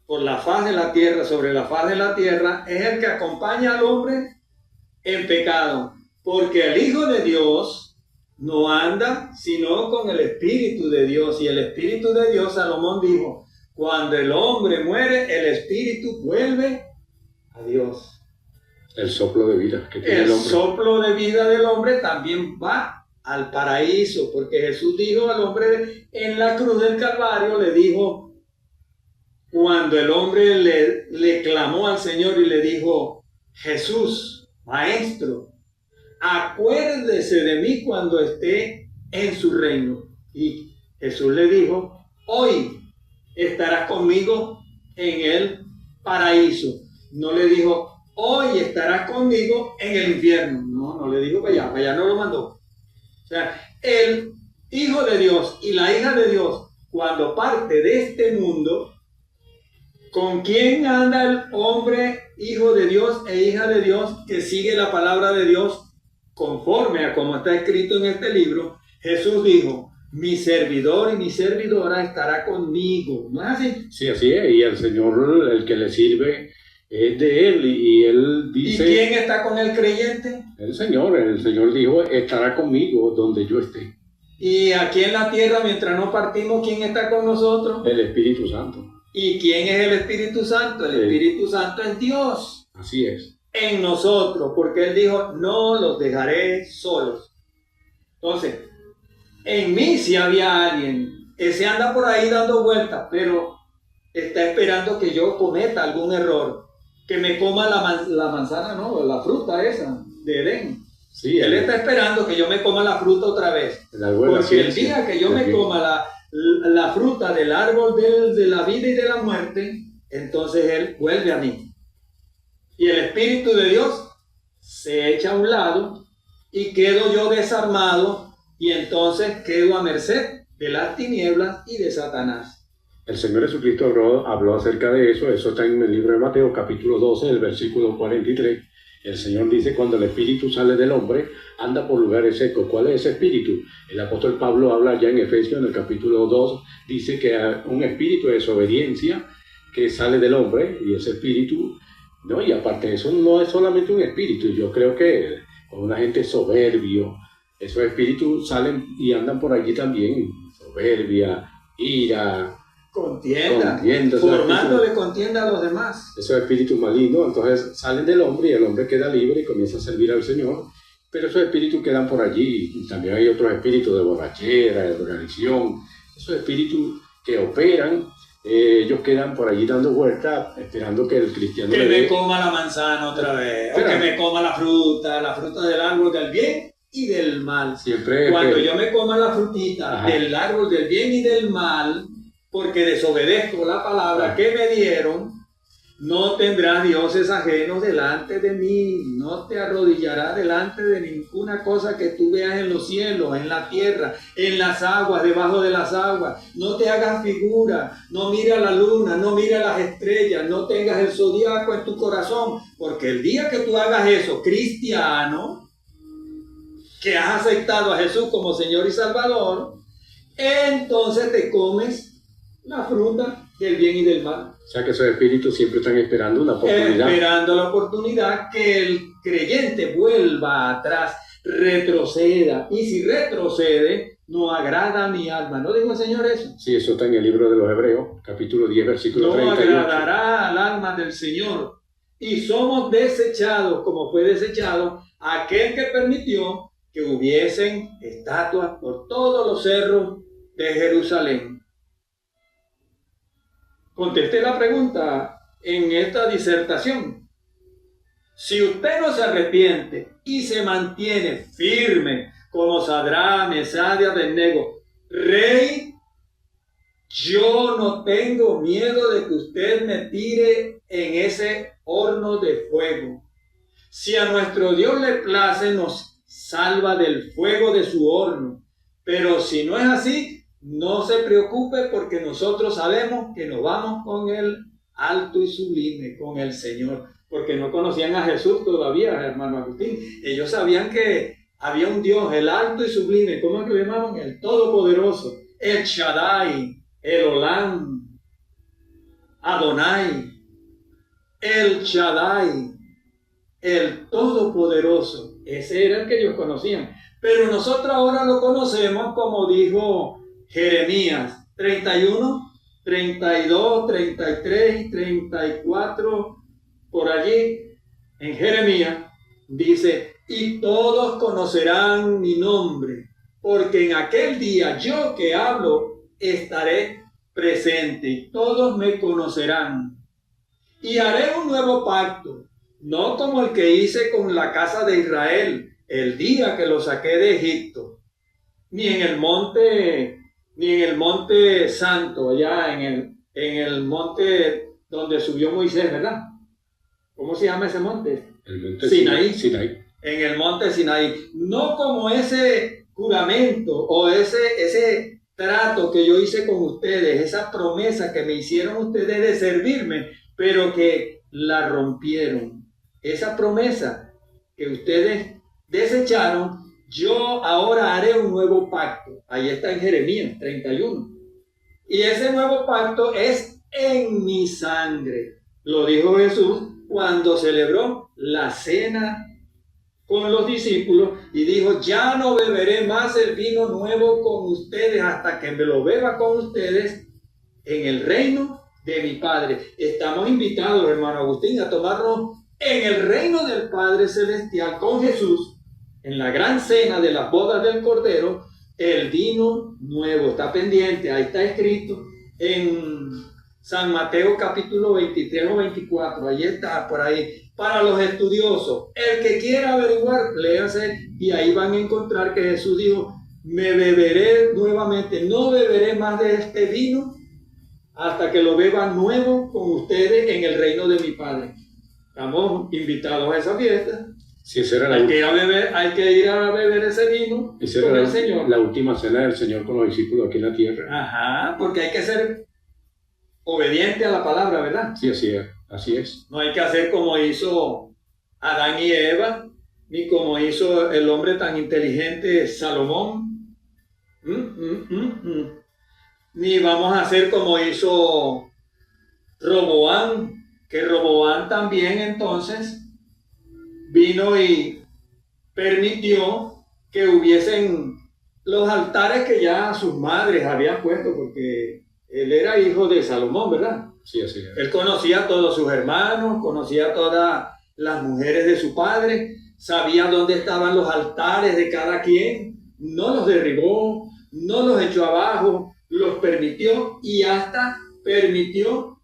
por la faz de la tierra, sobre la faz de la tierra, es el que acompaña al hombre en pecado, porque el Hijo de Dios no anda sino con el Espíritu de Dios, y el Espíritu de Dios, Salomón dijo, cuando el hombre muere, el Espíritu vuelve a Dios. El soplo de vida que tiene el hombre. soplo de vida del hombre también va al paraíso, porque Jesús dijo al hombre en la cruz del Calvario, le dijo, cuando el hombre le clamó al Señor y le dijo, Jesús, Maestro, acuérdese de mí cuando esté en su reino. Y Jesús le dijo, hoy estarás conmigo en el paraíso. No le dijo, hoy estarás conmigo en el infierno. No le dijo para allá no lo mandó. O sea, el Hijo de Dios y la hija de Dios, cuando parte de este mundo, ¿con quién anda el hombre, hijo de Dios e hija de Dios, que sigue la palabra de Dios conforme a como está escrito en este libro? Jesús dijo, mi servidor y mi servidora estará conmigo. ¿No es así? Sí, así es. Y el Señor, el que le sirve, es de Él. Y Él dice... ¿Y quién está con el creyente? El Señor dijo, estará conmigo donde yo esté. Y aquí en la tierra, mientras no partimos, ¿quién está con nosotros? El Espíritu Santo. ¿Y quién es el Espíritu Santo? El Espíritu Santo es Dios. Así es. En nosotros, porque Él dijo, no los dejaré solos. Entonces, en mí sí había alguien que se anda por ahí dando vueltas, pero está esperando que yo cometa algún error, que me coma la manzana, no, la fruta esa de Edén. Sí, Él está esperando que yo me coma la fruta otra vez, porque el día que yo me coma la fruta del árbol de la vida y de la muerte, entonces Él vuelve a mí. Y el Espíritu de Dios se echa a un lado y quedo yo desarmado, y entonces quedo a merced de las tinieblas y de Satanás. El Señor Jesucristo habló acerca de eso. Eso está en el libro de Mateo, capítulo 12, el versículo 43. El Señor dice, cuando el espíritu sale del hombre, anda por lugares secos. ¿Cuál es ese espíritu? El apóstol Pablo habla ya en Efesios, en el capítulo 2, dice que hay un espíritu de desobediencia que sale del hombre, y ese espíritu, no, y aparte de eso, no es solamente un espíritu. Yo creo que con una gente soberbio, esos espíritus salen y andan por allí también, soberbia, ira, contienda, formándole contienda a los demás. Esos espíritus malignos, entonces salen del hombre y el hombre queda libre y comienza a servir al Señor, pero esos espíritus quedan por allí. Y también hay otros espíritus de borrachera, de drogadicción, esos espíritus que operan, ellos quedan por allí dando vueltas, esperando que el cristiano que me coma la manzana otra vez, o que me coma la fruta del árbol del bien y del mal. Siempre cuando yo me coma la frutita del árbol del bien y del mal, porque desobedezco la palabra que me dieron, no tendrás dioses ajenos delante de mí, no te arrodillarás delante de ninguna cosa que tú veas en los cielos, en la tierra, en las aguas, debajo de las aguas. No te hagas figura, no mira la luna, no mira las estrellas, no tengas el zodiaco en tu corazón, porque el día que tú hagas eso, cristiano, que has aceptado a Jesús como Señor y Salvador, entonces te comes la fruta del bien y del mal. O sea que esos espíritus siempre están esperando una oportunidad. Esperando la oportunidad que el creyente vuelva atrás, retroceda. Y si retrocede, no agrada a mi alma. ¿No dijo el Señor eso? Sí, eso está en el libro de los Hebreos, capítulo 10, versículo 38. No agradará al alma del Señor. y somos desechados como fue desechado aquel que permitió que hubiesen estatuas por todos los cerros de Jerusalén. Contesté la pregunta en esta disertación. Si usted no se arrepiente y se mantiene firme como Sadrach, Mesach y Abednego, rey, yo no tengo miedo de que usted me tire en ese horno de fuego. Si a nuestro Dios le place, nos salva del fuego de su horno. Pero si no es así, no se preocupe, porque nosotros sabemos que nos vamos con el alto y sublime, con el Señor. Porque no conocían a Jesús todavía, hermano Agustín. Ellos sabían que había un Dios, el alto y sublime. ¿Cómo es que lo llamaban? El Todopoderoso, el Shaddai, el Olam, Adonai, el Shaddai, el Todopoderoso. Ese era el que ellos conocían. Pero nosotros ahora lo conocemos como dijo Jeremías 31, 32, 33, 34, por allí en Jeremías dice: y todos conocerán mi nombre, porque en aquel día yo que hablo estaré presente y todos me conocerán. Y haré un nuevo pacto, no como el que hice con la casa de Israel el día que lo saqué de Egipto, ni en el monte santo, allá en el monte donde subió Moisés, ¿verdad? ¿Cómo se llama ese monte? El monte Sinaí. Sinaí. En el monte Sinaí. No como ese juramento o ese trato que yo hice con ustedes, esa promesa que me hicieron ustedes de servirme, pero que la rompieron. Esa promesa que ustedes desecharon, yo ahora haré un nuevo pacto. Ahí está en Jeremías 31. Y ese nuevo pacto es en mi sangre. Lo dijo Jesús cuando celebró la cena con los discípulos y dijo: ya no beberé más el vino nuevo con ustedes hasta que me lo beba con ustedes en el reino de mi Padre. Estamos invitados, hermano Agustín, a tomarnos en el reino del Padre Celestial con Jesús, en la gran cena de las bodas del Cordero, el vino nuevo. Está pendiente, ahí está escrito en San Mateo capítulo 23 o 24, ahí está, por ahí. Para los estudiosos, el que quiera averiguar, léase y ahí van a encontrar que Jesús dijo: me beberé nuevamente, no beberé más de este vino hasta que lo beba nuevo con ustedes en el reino de mi Padre. Estamos invitados a esa fiesta. Sí, esa era hay que ir a beber ese vino esa con era el Señor. La última cena del Señor con los discípulos aquí en la tierra. Ajá, porque hay que ser obediente a la palabra, ¿verdad? Sí, así es. Así es. No hay que hacer como hizo Adán y Eva, ni como hizo el hombre tan inteligente Salomón. Ni vamos a hacer como hizo Roboam, que Roboam también entonces vino y permitió que hubiesen los altares que ya sus madres habían puesto, porque él era hijo de Salomón, ¿verdad? Sí, así es. Él conocía a todos sus hermanos, conocía a todas las mujeres de su padre, sabía dónde estaban los altares de cada quien, no los derribó, no los echó abajo, los permitió y hasta permitió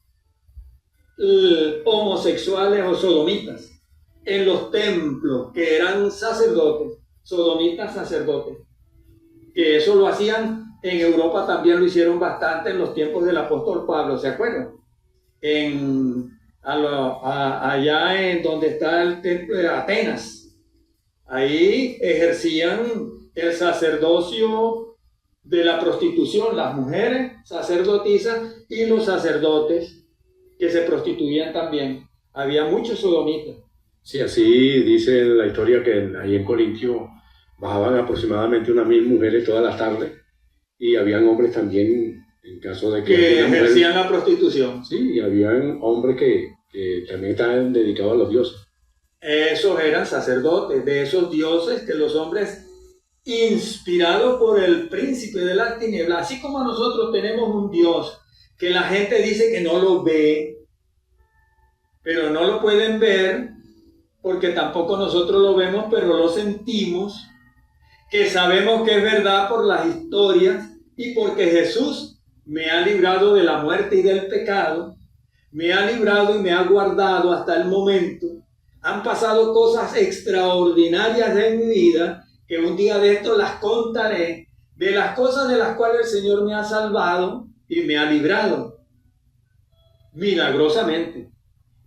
homosexuales o sodomitas en los templos, que eran sacerdotes, sodomitas sacerdotes, que eso lo hacían en Europa, también lo hicieron bastante en los tiempos del apóstol Pablo, ¿se acuerdan? Allá en donde está el templo de Atenas, ahí ejercían el sacerdocio de la prostitución, las mujeres sacerdotisas y los sacerdotes que se prostituían también. Había muchos sodomitas. Sí, así dice la historia que ahí en Corintio bajaban aproximadamente unas 1000 mujeres todas las tardes y habían hombres también, en caso de que ejercían la prostitución. Sí, y habían hombres que también estaban dedicados a los dioses. Esos eran sacerdotes, de esos dioses que los hombres, inspirados por el príncipe de las tinieblas, así como nosotros tenemos un Dios que la gente dice que no lo ve, pero no lo pueden ver porque tampoco nosotros lo vemos, pero lo sentimos, que sabemos que es verdad por las historias y porque Jesús me ha librado de la muerte y del pecado, me ha librado y me ha guardado hasta el momento. Han pasado cosas extraordinarias en mi vida que un día de esto las contaré, de las cosas de las cuales el Señor me ha salvado y me ha librado milagrosamente,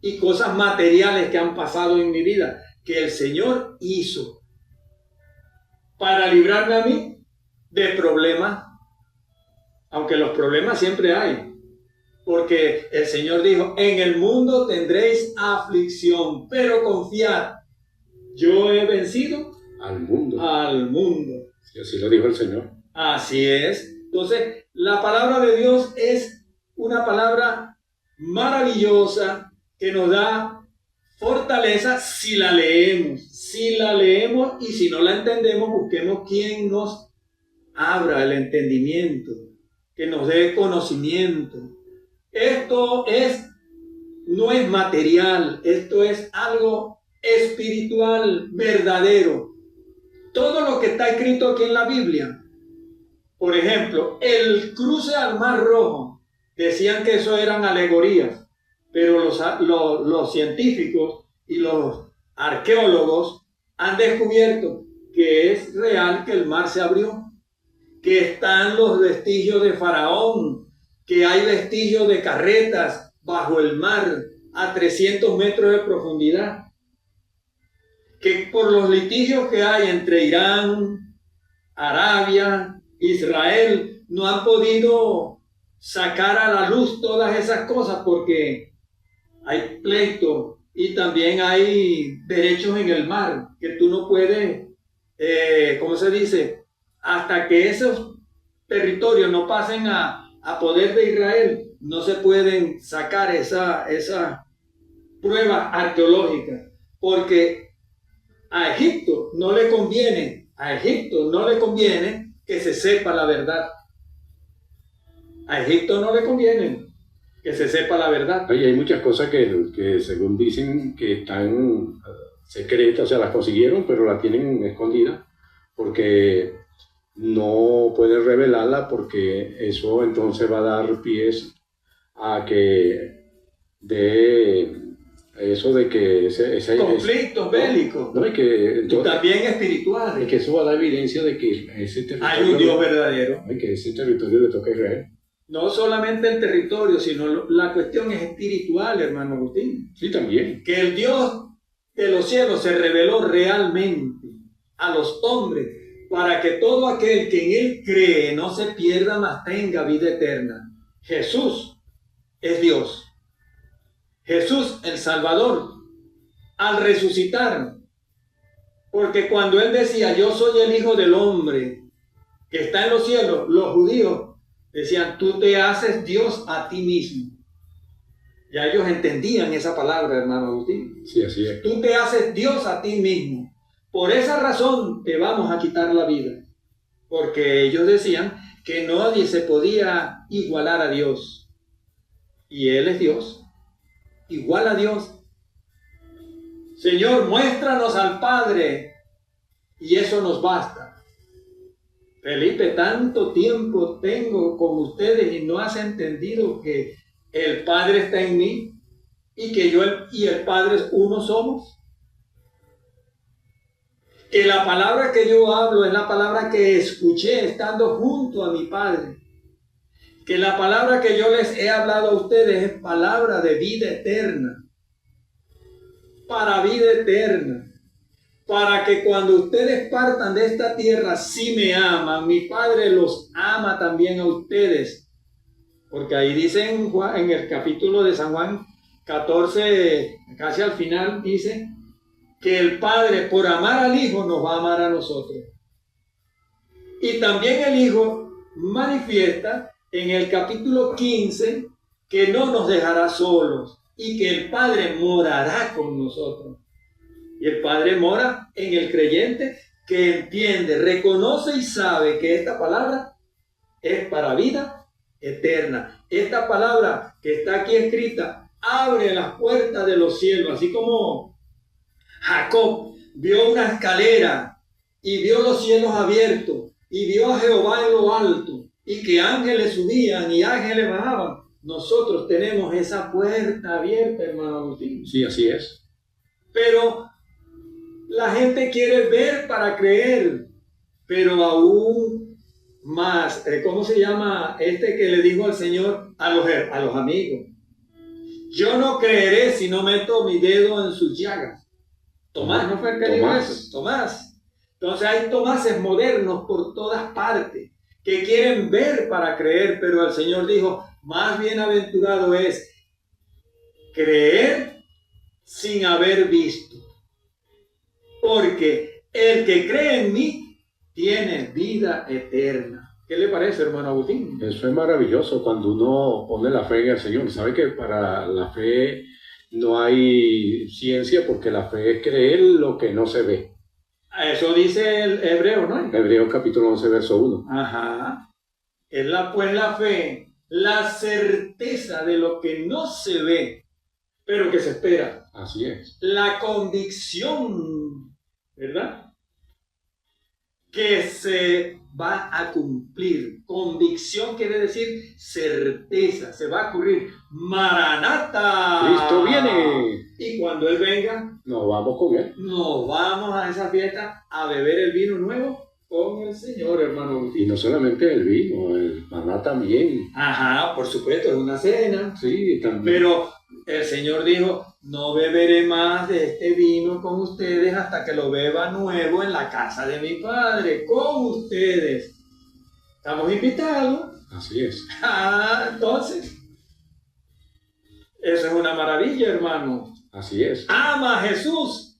y cosas materiales que han pasado en mi vida que el Señor hizo para librarme a mí de problemas, aunque los problemas siempre hay, porque el Señor dijo: en el mundo tendréis aflicción, pero confiad, yo he vencido al mundo. Al mundo. Y así lo dijo el Señor. Así es. Entonces, la palabra de Dios es una palabra maravillosa que nos da fortaleza si la leemos. Si la leemos, y si no la entendemos, busquemos quien nos abra el entendimiento, que nos dé conocimiento. Esto no es material, esto es algo espiritual, verdadero. Todo lo que está escrito aquí en la Biblia, por ejemplo, el cruce al Mar Rojo, decían que eso eran alegorías, pero los científicos y los arqueólogos han descubierto que es real, que el mar se abrió, que están los vestigios de Faraón, que hay vestigios de carretas bajo el mar a 300 metros de profundidad, que por los litigios que hay entre Irán, Arabia, Israel, no han podido sacar a la luz todas esas cosas porque hay pleito y también hay derechos en el mar que tú no puedes, ¿cómo se dice? Hasta que esos territorios no pasen a poder de Israel, no se pueden sacar esa pruebas arqueológicas, porque a Egipto no le conviene que se sepa la verdad. A Egipto no le conviene que se sepa la verdad. Oye, hay muchas cosas que según dicen que están secretas, o sea, las consiguieron, pero las tienen escondidas, porque no pueden revelarla, porque eso entonces va a dar pies a que eso de que ese conflictos bélicos, no, y que y también espirituales, y que eso va a dar evidencia de que ese territorio, hay un Dios verdadero, y que ese territorio le toca a Israel. No solamente el territorio, sino la cuestión es espiritual, hermano Agustín. Sí, también. Que el Dios de los cielos se reveló realmente a los hombres para que todo aquel que en Él cree no se pierda, mas tenga vida eterna. Jesús es Dios. Jesús el Salvador, al resucitar, porque cuando Él decía: yo soy el Hijo del Hombre que está en los cielos, los judíos decían: tú te haces Dios a ti mismo. Ya ellos entendían esa palabra, hermano Agustín. Sí, así es. Tú te haces Dios a ti mismo. Por esa razón te vamos a quitar la vida. Porque ellos decían que nadie se podía igualar a Dios. Y Él es Dios. Igual a Dios. Señor, muéstranos al Padre. Y eso nos basta. Felipe, tanto tiempo tengo con ustedes y no has entendido que el Padre está en mí y que yo y el Padre uno somos. Que la palabra que yo hablo es la palabra que escuché estando junto a mi Padre. Que la palabra que yo les he hablado a ustedes es palabra de vida eterna. Para vida eterna. Para que cuando ustedes partan de esta tierra, si me aman, mi Padre los ama también a ustedes. Porque ahí dice en el capítulo de San Juan 14, casi al final, dice que el Padre, por amar al Hijo, nos va a amar a nosotros. Y también el Hijo manifiesta en el capítulo 15 que no nos dejará solos y que el Padre morará con nosotros. Y el Padre mora en el creyente que entiende, reconoce y sabe que esta palabra es para vida eterna. Esta palabra que está aquí escrita abre las puertas de los cielos, así como Jacob vio una escalera y vio los cielos abiertos y vio a Jehová en lo alto y que ángeles subían y ángeles bajaban. Nosotros tenemos esa puerta abierta, hermano Agustín. Sí, así es. Pero la gente quiere ver para creer, pero aún más, ¿cómo se llama este que le dijo al Señor a los amigos? Yo no creeré si no meto mi dedo en sus llagas. Tomás, ¿no fue el que dijo eso? Tomás. Entonces hay Tomáses modernos por todas partes que quieren ver para creer, pero el Señor dijo, más bienaventurado es creer sin haber visto. Porque el que cree en mí tiene vida eterna. ¿Qué le parece, hermano Agustín? Eso es maravilloso cuando uno pone la fe en el Señor. ¿Sabe que para la fe no hay ciencia? Porque la fe es creer lo que no se ve. Eso dice el Hebreo, ¿no? Hebreos capítulo 11, verso 1. Ajá. Es pues la fe, la certeza de lo que no se ve, pero que se espera. Así es. La convicción, ¿verdad? Que se va a cumplir. Convicción quiere decir certeza, se va a ocurrir. Maranata. Cristo viene. Y cuando Él venga, nos vamos con Él. Nos vamos a esa fiesta a beber el vino nuevo con el Señor, hermano Agustín. Y no solamente el vino, el maná también. Ajá, por supuesto, es una cena. Sí, también. Pero el Señor dijo, no beberé más de este vino con ustedes hasta que lo beba nuevo en la casa de mi Padre, con ustedes. Estamos invitados. Así es. Entonces, eso es una maravilla, hermano. Así es. Ama a Jesús,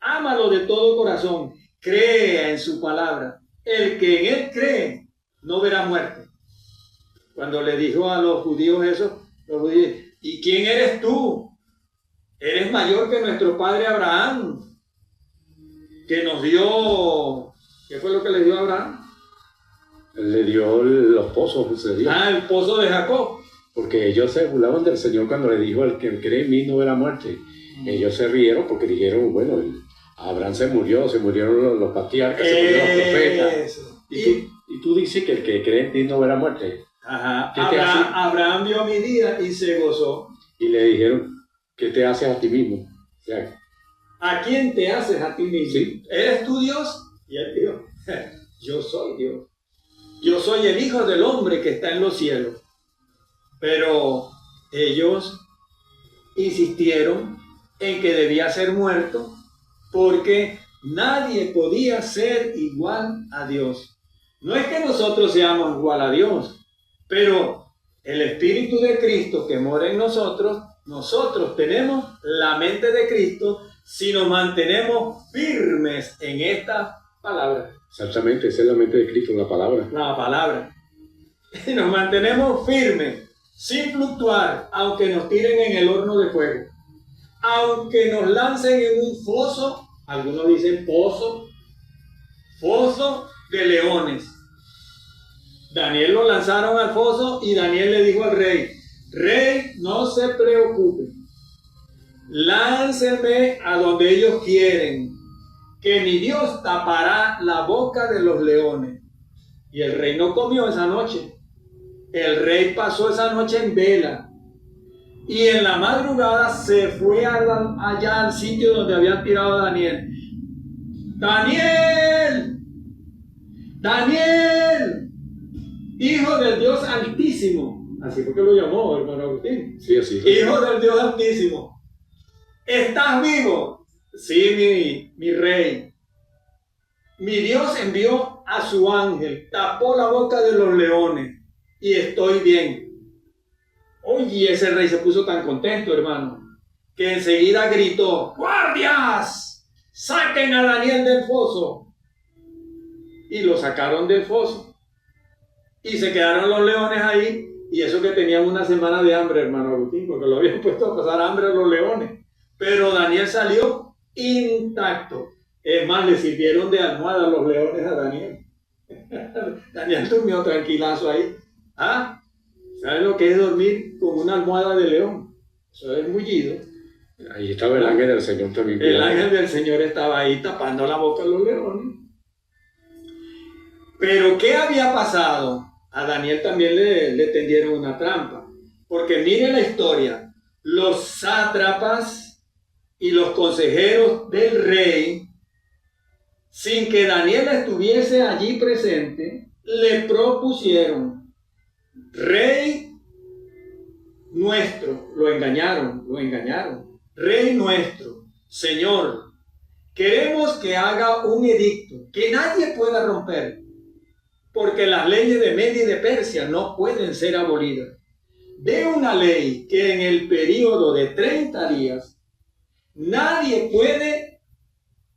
ámalo de todo corazón, crea en su palabra. El que en Él cree no verá muerte. Cuando le dijo a los judíos eso, los judíos, ¿y quién eres tú? Eres mayor que nuestro padre Abraham, que nos dio, ¿qué fue lo que le dio a Abraham? Le dio los pozos, se dio. El pozo de Jacob. Porque ellos se burlaban del Señor cuando le dijo, el que cree en mí no verá muerte. Ellos se rieron porque dijeron, bueno, Abraham se murieron los patriarcas, se murieron los profetas. Y tú dices que el que cree en ti no verá muerte. Ajá. Abraham vio mi día y se gozó. Y le dijeron, ¿qué te haces a ti mismo? O sea, ¿a quién te haces a ti mismo? ¿Sí? ¿Eres tú Dios? Y él dijo, yo soy Dios. Yo soy el Hijo del Hombre que está en los cielos. Pero ellos insistieron en que debía ser muerto porque nadie podía ser igual a Dios. No es que nosotros seamos igual a Dios, pero el Espíritu de Cristo que mora en nosotros, nosotros tenemos la mente de Cristo si nos mantenemos firmes en esta palabra. Exactamente, esa es la mente de Cristo, la palabra. La palabra. Y nos mantenemos firmes, sin fluctuar, aunque nos tiren en el horno de fuego, aunque nos lancen en un foso, algunos dicen pozo de leones. Daniel lo lanzaron al foso y Daniel le dijo al rey, rey, no se preocupe, lánceme a donde ellos quieren, que mi Dios tapará la boca de los leones. Y el rey no comió esa noche. El rey pasó esa noche en vela y en la madrugada se fue allá al sitio donde habían tirado a Daniel. ¡Daniel! ¡Daniel! Hijo del Dios Altísimo. Así fue que lo llamó, hermano Agustín. Sí, así. Hijo del Dios Altísimo. ¿Estás vivo? Sí, mi rey. Mi Dios envió a su ángel, tapó la boca de los leones. Y estoy bien. Oye, ese rey se puso tan contento, hermano, que enseguida gritó, ¡guardias! ¡Saquen a Daniel del foso! Y lo sacaron del foso. Y se quedaron los leones ahí. Y eso que tenían una semana de hambre, hermano Agustín, porque lo habían puesto a pasar hambre a los leones. Pero Daniel salió intacto. Es más, le sirvieron de almohada a los leones a Daniel. Daniel durmió tranquilazo ahí. ¿Sabes lo que es dormir con una almohada de león? Eso es mullido. Ahí estaba el ángel del Señor también. El ángel del Señor estaba ahí tapando la boca a los leones. Pero ¿qué había pasado? A Daniel también le tendieron una trampa. Porque miren la historia. Los sátrapas y los consejeros del rey, sin que Daniel estuviese allí presente, le propusieron: Rey nuestro, lo engañaron. Rey nuestro, Señor, queremos que haga un edicto que nadie pueda romper, porque las leyes de Media y de Persia no pueden ser abolidas. De una ley que en el periodo de 30 días nadie puede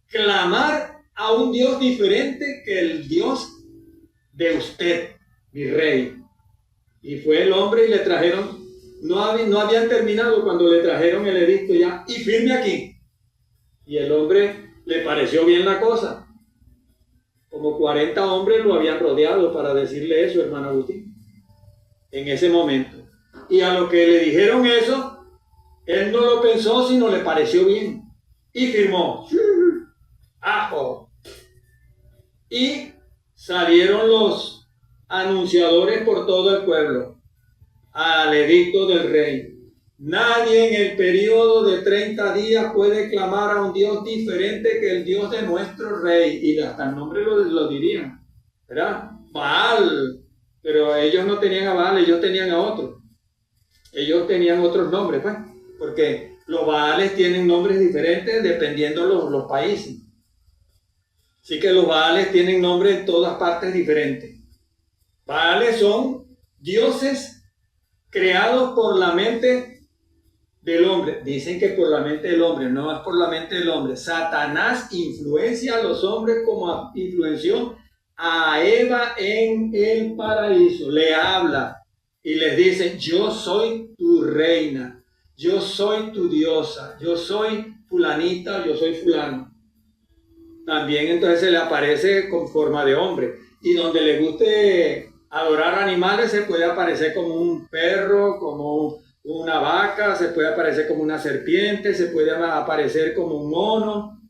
clamar a un Dios diferente que el Dios de usted, mi rey. Y fue el hombre y le trajeron, no habían terminado cuando le trajeron el edicto ya, y firme aquí. Y el hombre le pareció bien la cosa. Como 40 hombres lo habían rodeado para decirle eso, hermano Agustín, en ese momento. Y a lo que le dijeron eso, él no lo pensó, sino le pareció bien. Y firmó. ¡Ajo! Y salieron los anunciadores por todo el pueblo al edicto del rey. Nadie en el periodo de 30 días puede clamar a un Dios diferente que el Dios de nuestro rey. Y hasta el nombre lo dirían, ¿verdad? Baal. Pero ellos no tenían a Baal, ellos tenían a otro. Ellos tenían otros nombres, pues, porque los Baales tienen nombres diferentes dependiendo los países. Así que los Baales tienen nombres en todas partes diferentes. Baales son dioses creados por la mente del hombre. Dicen que por la mente del hombre, no es por la mente del hombre. Satanás influencia a los hombres como influenció a Eva en el paraíso. Le habla y les dice: yo soy tu reina, yo soy tu diosa, yo soy fulanita, yo soy fulano. También entonces se le aparece con forma de hombre. Y donde le guste adorar animales, se puede aparecer como un perro, como una vaca, se puede aparecer como una serpiente, se puede aparecer como un mono,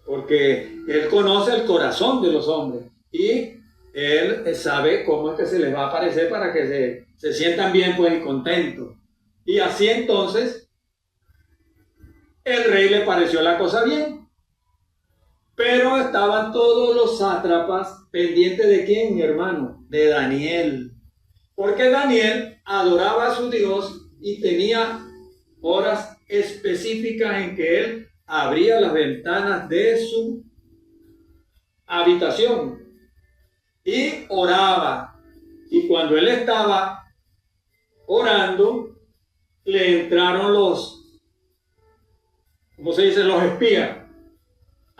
porque él conoce el corazón de los hombres y él sabe cómo es que se les va a aparecer para que se sientan bien, pues, y contentos. Y así entonces el rey le pareció la cosa bien. Pero estaban todos los sátrapas pendientes ¿de quién, mi hermano? De Daniel. Porque Daniel adoraba a su Dios y tenía horas específicas en que él abría las ventanas de su habitación y oraba. Y cuando él estaba orando, le entraron ¿cómo se dice? Los espías.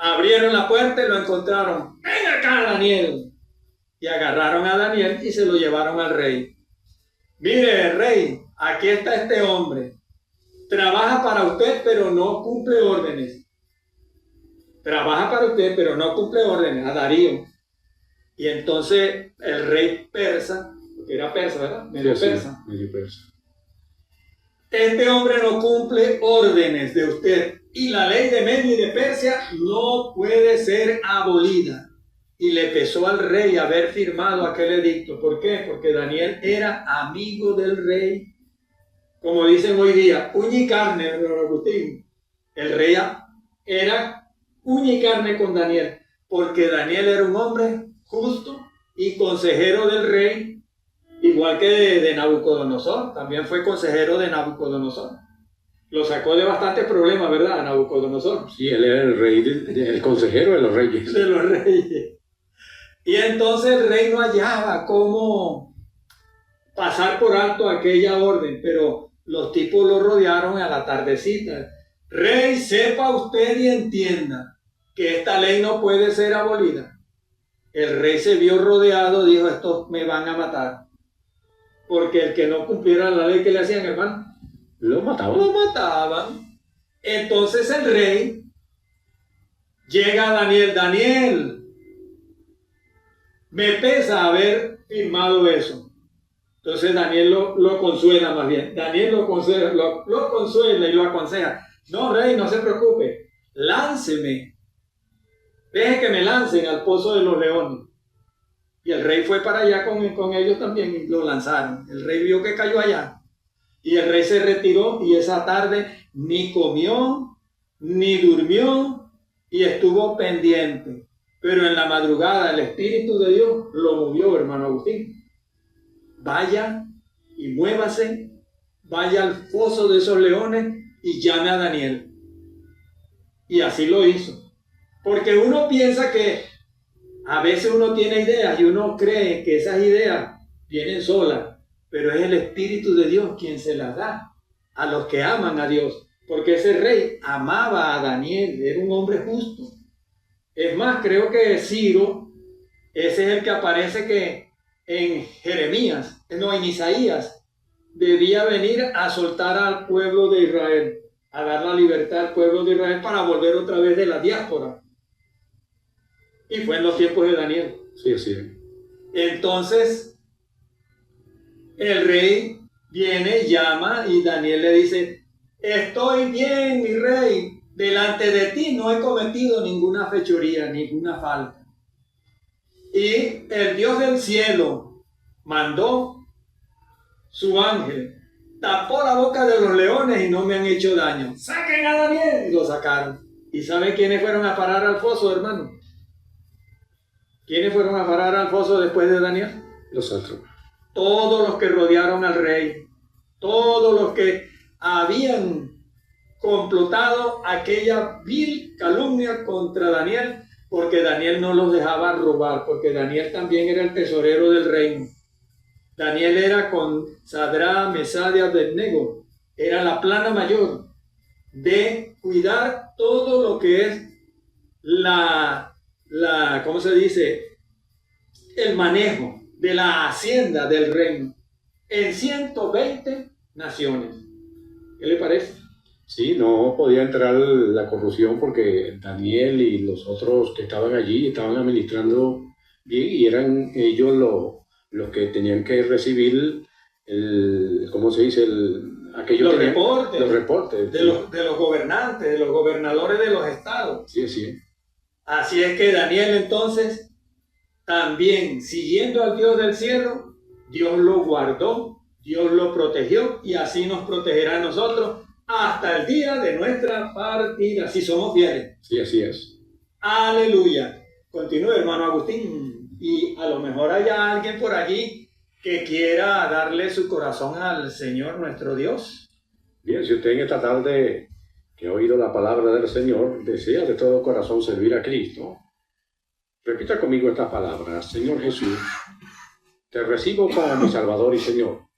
Abrieron la puerta y lo encontraron. ¡Ven acá, Daniel! Y agarraron a Daniel y se lo llevaron al rey. Mire, rey, aquí está este hombre. Trabaja para usted, pero no cumple órdenes. Trabaja para usted, pero no cumple órdenes. A Darío. Y entonces el rey persa, porque era persa, ¿verdad? Medio persa. Medio persa. Este hombre no cumple órdenes de usted. Y la ley de Media y de Persia no puede ser abolida. Y le pesó al rey haber firmado aquel edicto. ¿Por qué? Porque Daniel era amigo del rey. Como dicen hoy día, uña y carne, don Agustín. El rey era uña y carne con Daniel. Porque Daniel era un hombre justo y consejero del rey. Igual que de Nabucodonosor. También fue consejero de Nabucodonosor. Lo sacó de bastantes problemas, ¿verdad? Nabucodonosor. Sí, él era el rey, el consejero de los reyes. De los reyes. Y entonces el rey no hallaba cómo pasar por alto aquella orden, pero los tipos lo rodearon a la tardecita. Rey, sepa usted y entienda que esta ley no puede ser abolida. El rey se vio rodeado, dijo: estos me van a matar. Porque el que no cumpliera la ley, que le hacían, hermano, lo mataban. Lo mataban. Entonces el rey llega a Daniel: Daniel, me pesa haber firmado eso, Entonces Daniel lo consuela más bien. Daniel lo consuela y lo aconseja. No, rey, no se preocupe. Lánceme. Deje que me lancen al pozo de los leones. Y el rey fue para allá con ellos también y lo lanzaron. El rey vio que cayó allá. Y el rey se retiró y esa tarde ni comió, ni durmió y estuvo pendiente. Pero en la madrugada el Espíritu de Dios lo movió, hermano Agustín. Vaya y muévase, vaya al foso de esos leones y llame a Daniel. Y así lo hizo. Porque uno piensa que a veces uno tiene ideas y uno cree que esas ideas vienen solas, pero es el Espíritu de Dios quien se las da a los que aman a Dios. Porque ese rey amaba a Daniel, era un hombre justo. Es más, creo que Ciro, ese es el que aparece que en Jeremías, no, en Isaías, debía venir a soltar al pueblo de Israel, a dar la libertad al pueblo de Israel para volver otra vez de la diáspora. Y fue en los tiempos de Daniel. Sí, sí. Entonces, el rey viene, llama y Daniel le dice, estoy bien, mi rey, delante de ti no he cometido ninguna fechoría, ninguna falta. Y el Dios del cielo mandó su ángel, tapó la boca de los leones y no me han hecho daño. ¡Saquen a Daniel! Y lo sacaron. ¿Y saben quiénes fueron a parar al foso, hermano? ¿Quiénes fueron a parar al foso después de Daniel? Los sátrapas. Todos los que rodearon al rey, todos los que habían complotado aquella vil calumnia contra Daniel, porque Daniel no los dejaba robar, porque Daniel también era el tesorero del reino. Daniel era con Sadrá, Mesad y Abednego, era la plana mayor de cuidar todo lo que es ¿cómo se dice? El manejo de la hacienda del reino en 120 naciones. ¿Qué le parece? Sí, no podía entrar la corrupción porque Daniel y los otros que estaban allí estaban administrando bien y eran ellos los que tenían que recibir ¿cómo se dice? Los reportes de los gobernantes, de los gobernadores de los estados. Sí, sí. Así es que Daniel entonces, también siguiendo al Dios del cielo, Dios lo guardó, Dios lo protegió y así nos protegerá a nosotros hasta el día de nuestra partida, si somos fieles. Sí, así es. Aleluya. Continúe, hermano Agustín. Y a lo mejor haya alguien por allí que quiera darle su corazón al Señor nuestro Dios. Bien, si usted en esta tarde que ha oído la palabra del Señor desea de todo corazón servir a Cristo, repita conmigo estas palabras. Señor Jesús, te recibo como mi Salvador y Señor.